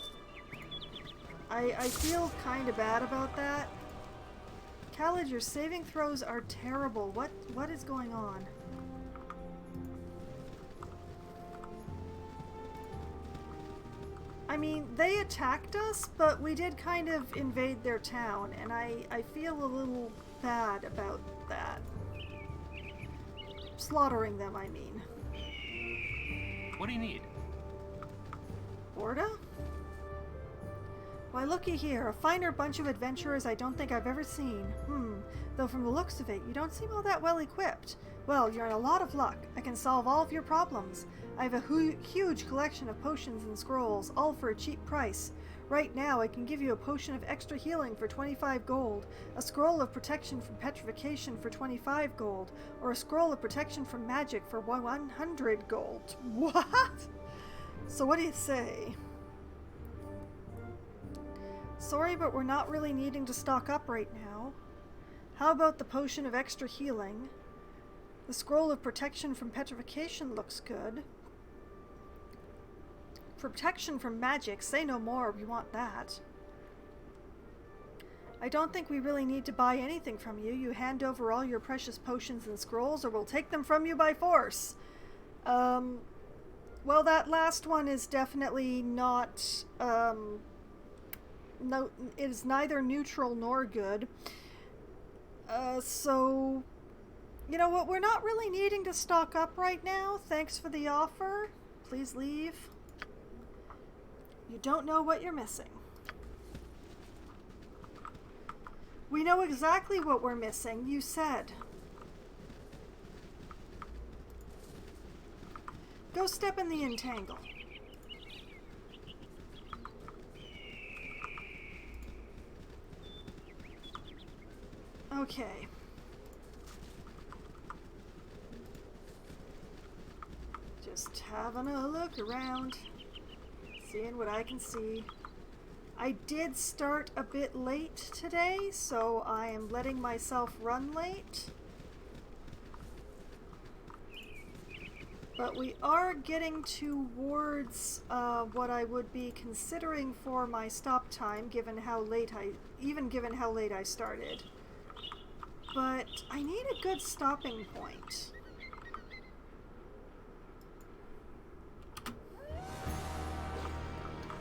I feel kind of bad about that. Khaled, your saving throws are terrible. What is going on? I mean, they attacked us, but we did kind of invade their town, and I feel a little bad about that. Slaughtering them, I mean. What do you need? Orda? Why, looky here, a finer bunch of adventurers I don't think I've ever seen. Though from the looks of it, you don't seem all that well equipped. Well, you're in a lot of luck. I can solve all of your problems. I have a huge collection of potions and scrolls, all for a cheap price. Right now, I can give you a potion of extra healing for 25 gold, a scroll of protection from petrification for 25 gold, or a scroll of protection from magic for 100 gold. What? So what do you say? Sorry, but we're not really needing to stock up right now. How about the potion of extra healing? The scroll of protection from petrification looks good. Protection from magic, say no more, we want that. I don't think we really need to buy anything from you. You hand over all your precious potions and scrolls, or we'll take them from you by force. Well, that last one is definitely not, no, it is neither neutral nor good. So, you know what, we're not really needing to stock up right now. Thanks for the offer. Please leave. You don't know what you're missing. We know exactly what we're missing, you said. Go step in the entangle. Okay. Just having a look around, seeing what I can see. I did start a bit late today, so I am letting myself run late. But we are getting towards what I would be considering for my stop time, given how late I started. But I need a good stopping point.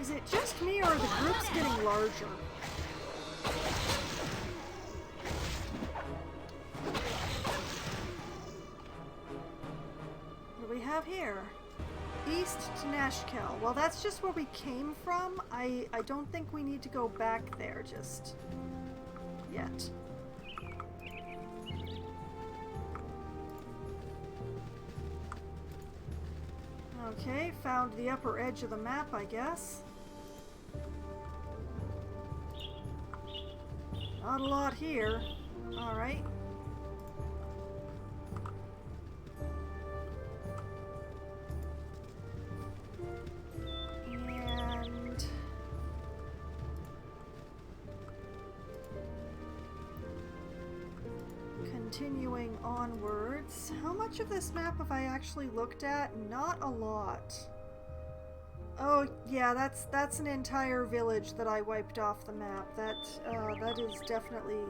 Is it just me, or are the groups getting larger? What do we have here? East to Nashkel. Well, that's just where we came from. I don't think we need to go back there just yet. Okay, found the upper edge of the map, I guess. Not a lot here. Alright. And... continuing onwards. How much of this map have I actually looked at? Not a lot. Oh, yeah, that's an entire village that I wiped off the map. That is definitely...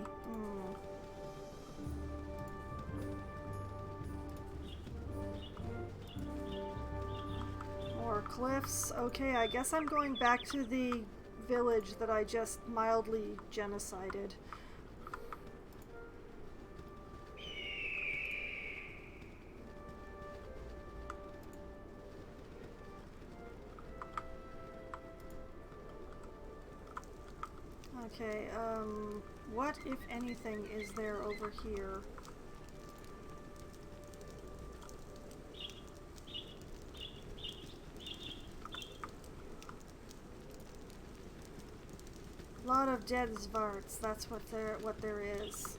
More cliffs. Okay, I guess I'm going back to the village that I just mildly genocided. Okay, what, if anything, is there over here? A lot of dead Zvarts, that's what there is.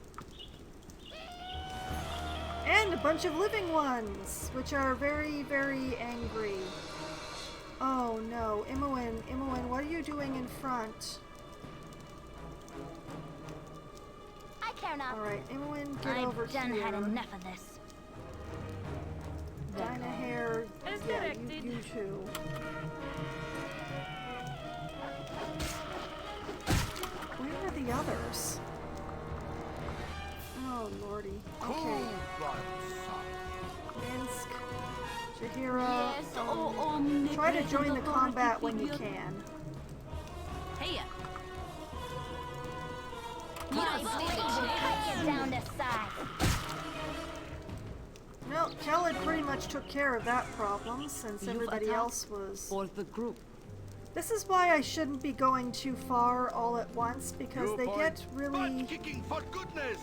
And a bunch of living ones, which are very, very angry. Oh no, Imoen, what are you doing in front? Alright, Imoen, get over here. I've done had enough of this. Dinah Hair, yeah, you too. Where are the others? Oh lordy. Okay. Minsk, Jahira, Yes, try to join the combat when you can. Hey, Down to size. Well, Khaled pretty much took care of that problem since everybody else was... For the group. This is why I shouldn't be going too far all at once, because they get really... Kicking for goodness!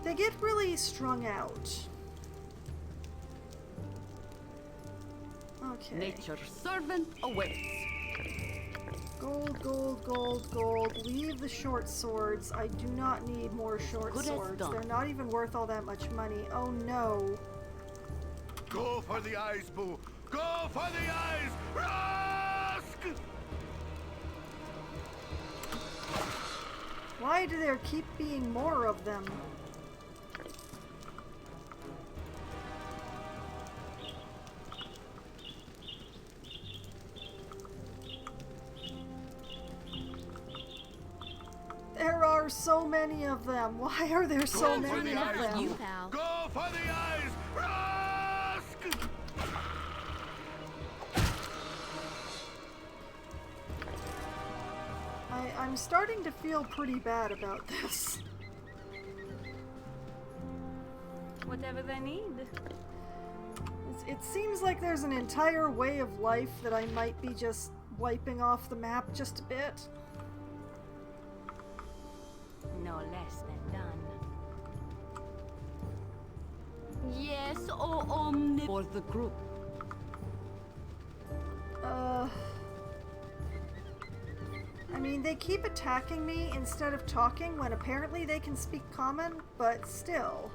They get really strung out. Okay. Nature's servant awaits. Gold, gold, gold, gold. Leave the short swords. I do not need more short swords. They're not even worth all that much money. Oh no. Go for the eyes, Boo! Go for the eyes! Rask! Why do there keep being more of them? There are so many of them. Why are there so many of them? You, pal. Go for the eyes! Rask! I'm starting to feel pretty bad about this. Whatever they need. It seems like there's an entire way of life that I might be just wiping off the map just a bit. No less than done. Yes, oh omni for the group. I mean, they keep attacking me instead of talking when apparently they can speak common, but still.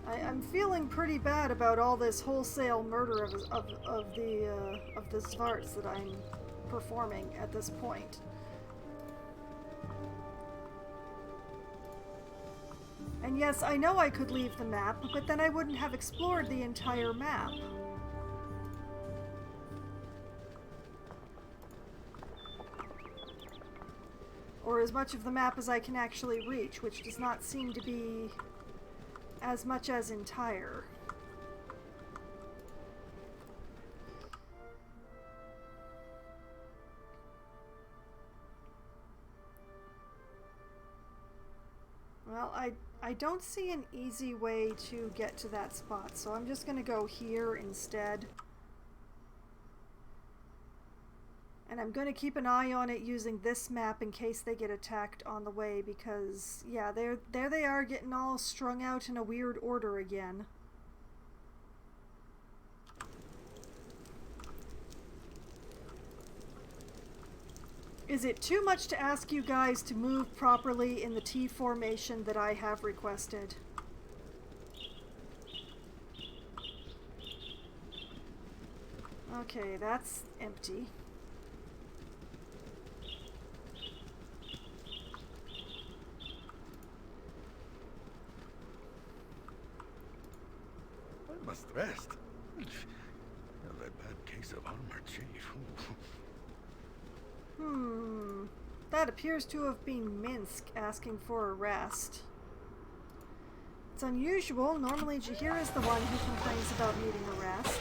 I'm feeling pretty bad about all this wholesale murder of the Svarts that I'm performing at this point. And yes, I know I could leave the map, but then I wouldn't have explored the entire map. Or as much of the map as I can actually reach, which does not seem to be as much as entire. Well, I don't see an easy way to get to that spot, so I'm just gonna go here instead. And I'm going to keep an eye on it using this map in case they get attacked on the way, because, yeah, there they are getting all strung out in a weird order again. Is it too much to ask you guys to move properly in the T formation that I have requested? Okay, that's empty. Must rest. A bad case of armor, chief. That appears to have been Minsk asking for a rest. It's unusual. Normally Jahir is the one who complains about needing a rest.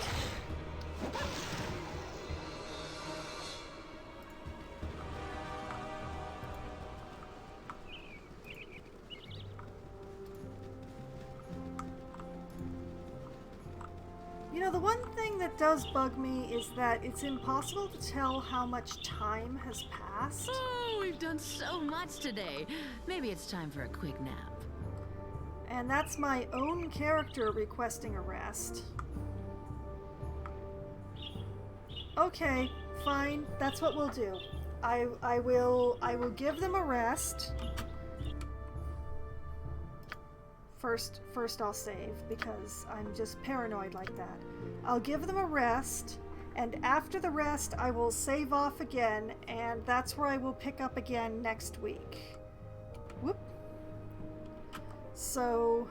You know, the one thing that does bug me is that it's impossible to tell how much time has passed. Oh, we've done so much today. Maybe it's time for a quick nap. And that's my own character requesting a rest. Okay, fine. That's what we'll do. I will give them a rest. First I'll save, because I'm just paranoid like that. I'll give them a rest, and after the rest I will save off again, and that's where I will pick up again next week. Whoop. So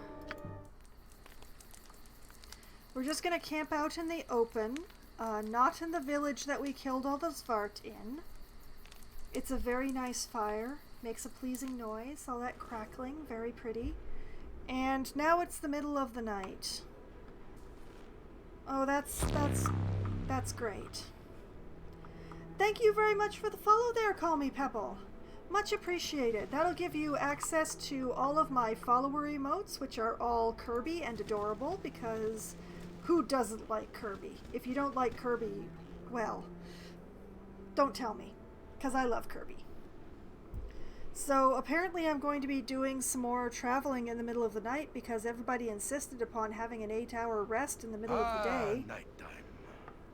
we're just gonna camp out in the open, not in the village that we killed all the Svart in. It's a very nice fire, makes a pleasing noise, all that crackling, very pretty. And now it's the middle of the night. Oh, that's great. Thank you very much for the follow there, Call Me Pebble. Much appreciated. That'll give you access to all of my follower emotes, which are all Kirby and adorable, because who doesn't like Kirby? If you don't like Kirby, well, don't tell me, because I love Kirby. So apparently I'm going to be doing some more traveling in the middle of the night because everybody insisted upon having an 8-hour rest in the middle of the day. Nighttime.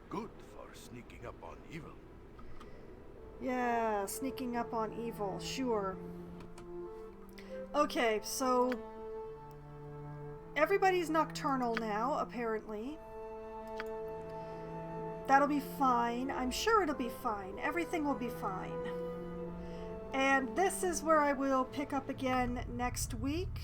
Good for sneaking up on evil. Yeah, sneaking up on evil, sure. Okay, so everybody's nocturnal now, apparently. That'll be fine. I'm sure it'll be fine. Everything will be fine. And this is where I will pick up again next week.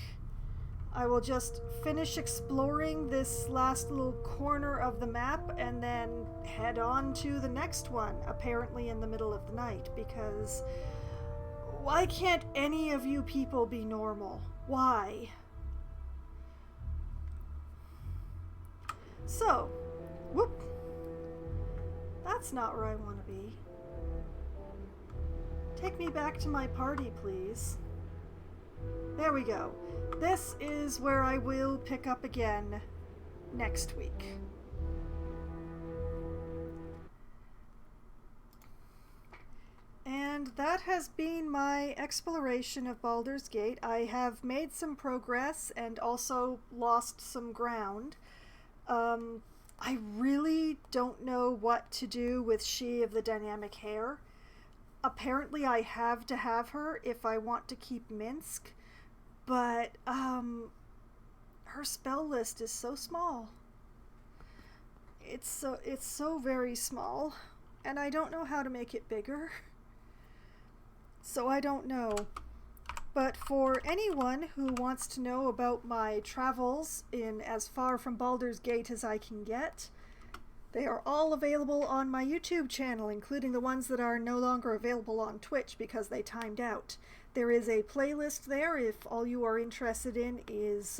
I will just finish exploring this last little corner of the map and then head on to the next one, apparently in the middle of the night, because why can't any of you people be normal? Why? So, whoop. That's not where I want to be. Take me back to my party, please. There we go. This is where I will pick up again next week. And that has been my exploration of Baldur's Gate. I have made some progress and also lost some ground. I really don't know what to do with She of the Dynamic Hair. Apparently I have to have her if I want to keep Minsk, but her spell list is so small. It's so very small, and I don't know how to make it bigger. So I don't know. But for anyone who wants to know about my travels in as far from Baldur's Gate as I can get, they are all available on my YouTube channel, including the ones that are no longer available on Twitch because they timed out. There is a playlist there if all you are interested in is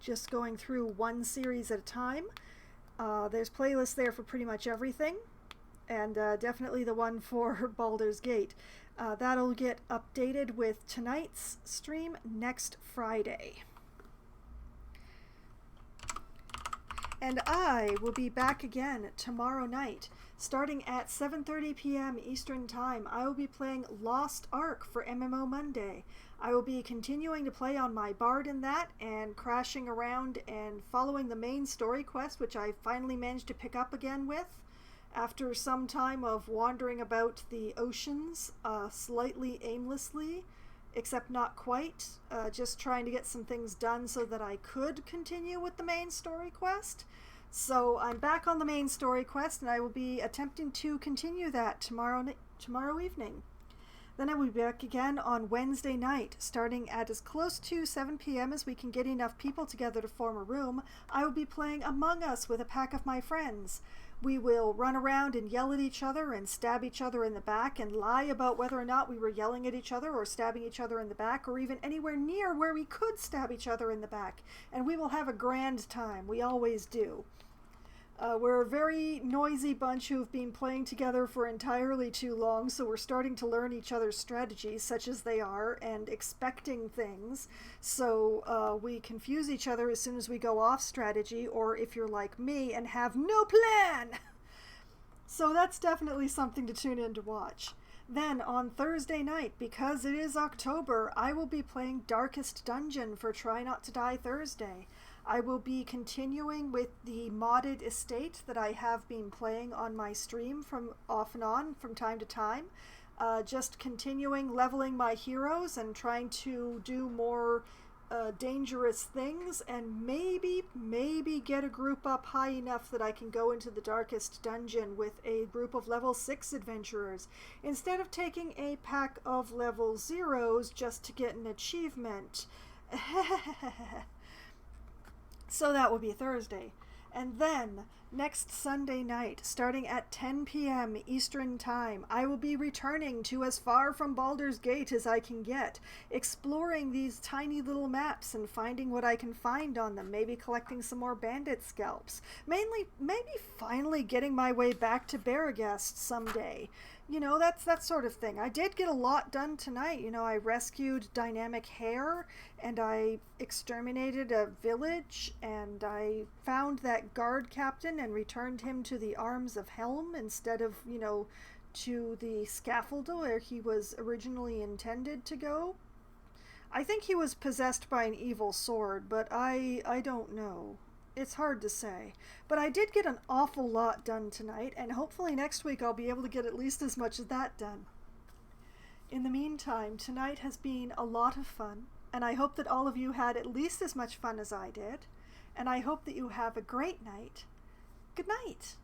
just going through one series at a time. There's playlists there for pretty much everything, and definitely the one for Baldur's Gate. That'll get updated with tonight's stream next Friday. And I will be back again tomorrow night, starting at 7:30 p.m. Eastern Time. I will be playing Lost Ark for MMO Monday. I will be continuing to play on my bard in that and crashing around and following the main story quest, which I finally managed to pick up again with. After some time of wandering about the oceans, slightly aimlessly, except not quite, just trying to get some things done so that I could continue with the main story quest. So I'm back on the main story quest, and I will be attempting to continue that tomorrow evening. Then I will be back again on Wednesday night, starting at as close to 7 p.m. as we can get enough people together to form a room. I will be playing Among Us with a pack of my friends. We will run around and yell at each other and stab each other in the back and lie about whether or not we were yelling at each other or stabbing each other in the back or even anywhere near where we could stab each other in the back. And we will have a grand time. We always do. We're a very noisy bunch who've been playing together for entirely too long, so we're starting to learn each other's strategies, such as they are, and expecting things. So we confuse each other as soon as we go off strategy, or if you're like me and have no plan! So that's definitely something to tune in to watch. Then on Thursday night, because it is October, I will be playing Darkest Dungeon for Try Not to Die Thursday. I will be continuing with the modded estate that I have been playing on my stream from off and on from time to time. Just continuing leveling my heroes and trying to do more dangerous things and maybe get a group up high enough that I can go into the Darkest Dungeon with a group of level 6 adventurers instead of taking a pack of level 0s just to get an achievement. So that will be Thursday. And then, next Sunday night, starting at 10 p.m. Eastern Time, I will be returning to as far from Baldur's Gate as I can get, exploring these tiny little maps and finding what I can find on them, maybe collecting some more bandit scalps, maybe finally getting my way back to Baragast someday. You know, that's that sort of thing. I did get a lot done tonight. You know, I rescued Dynamic Hair, and I exterminated a village, and I found that guard captain and returned him to the arms of Helm instead of, you know, to the scaffold where he was originally intended to go. I think he was possessed by an evil sword, but I don't know. It's hard to say. But I did get an awful lot done tonight, and hopefully next week I'll be able to get at least as much as that done. In the meantime, tonight has been a lot of fun, and I hope that all of you had at least as much fun as I did, and I hope that you have a great night. Good night.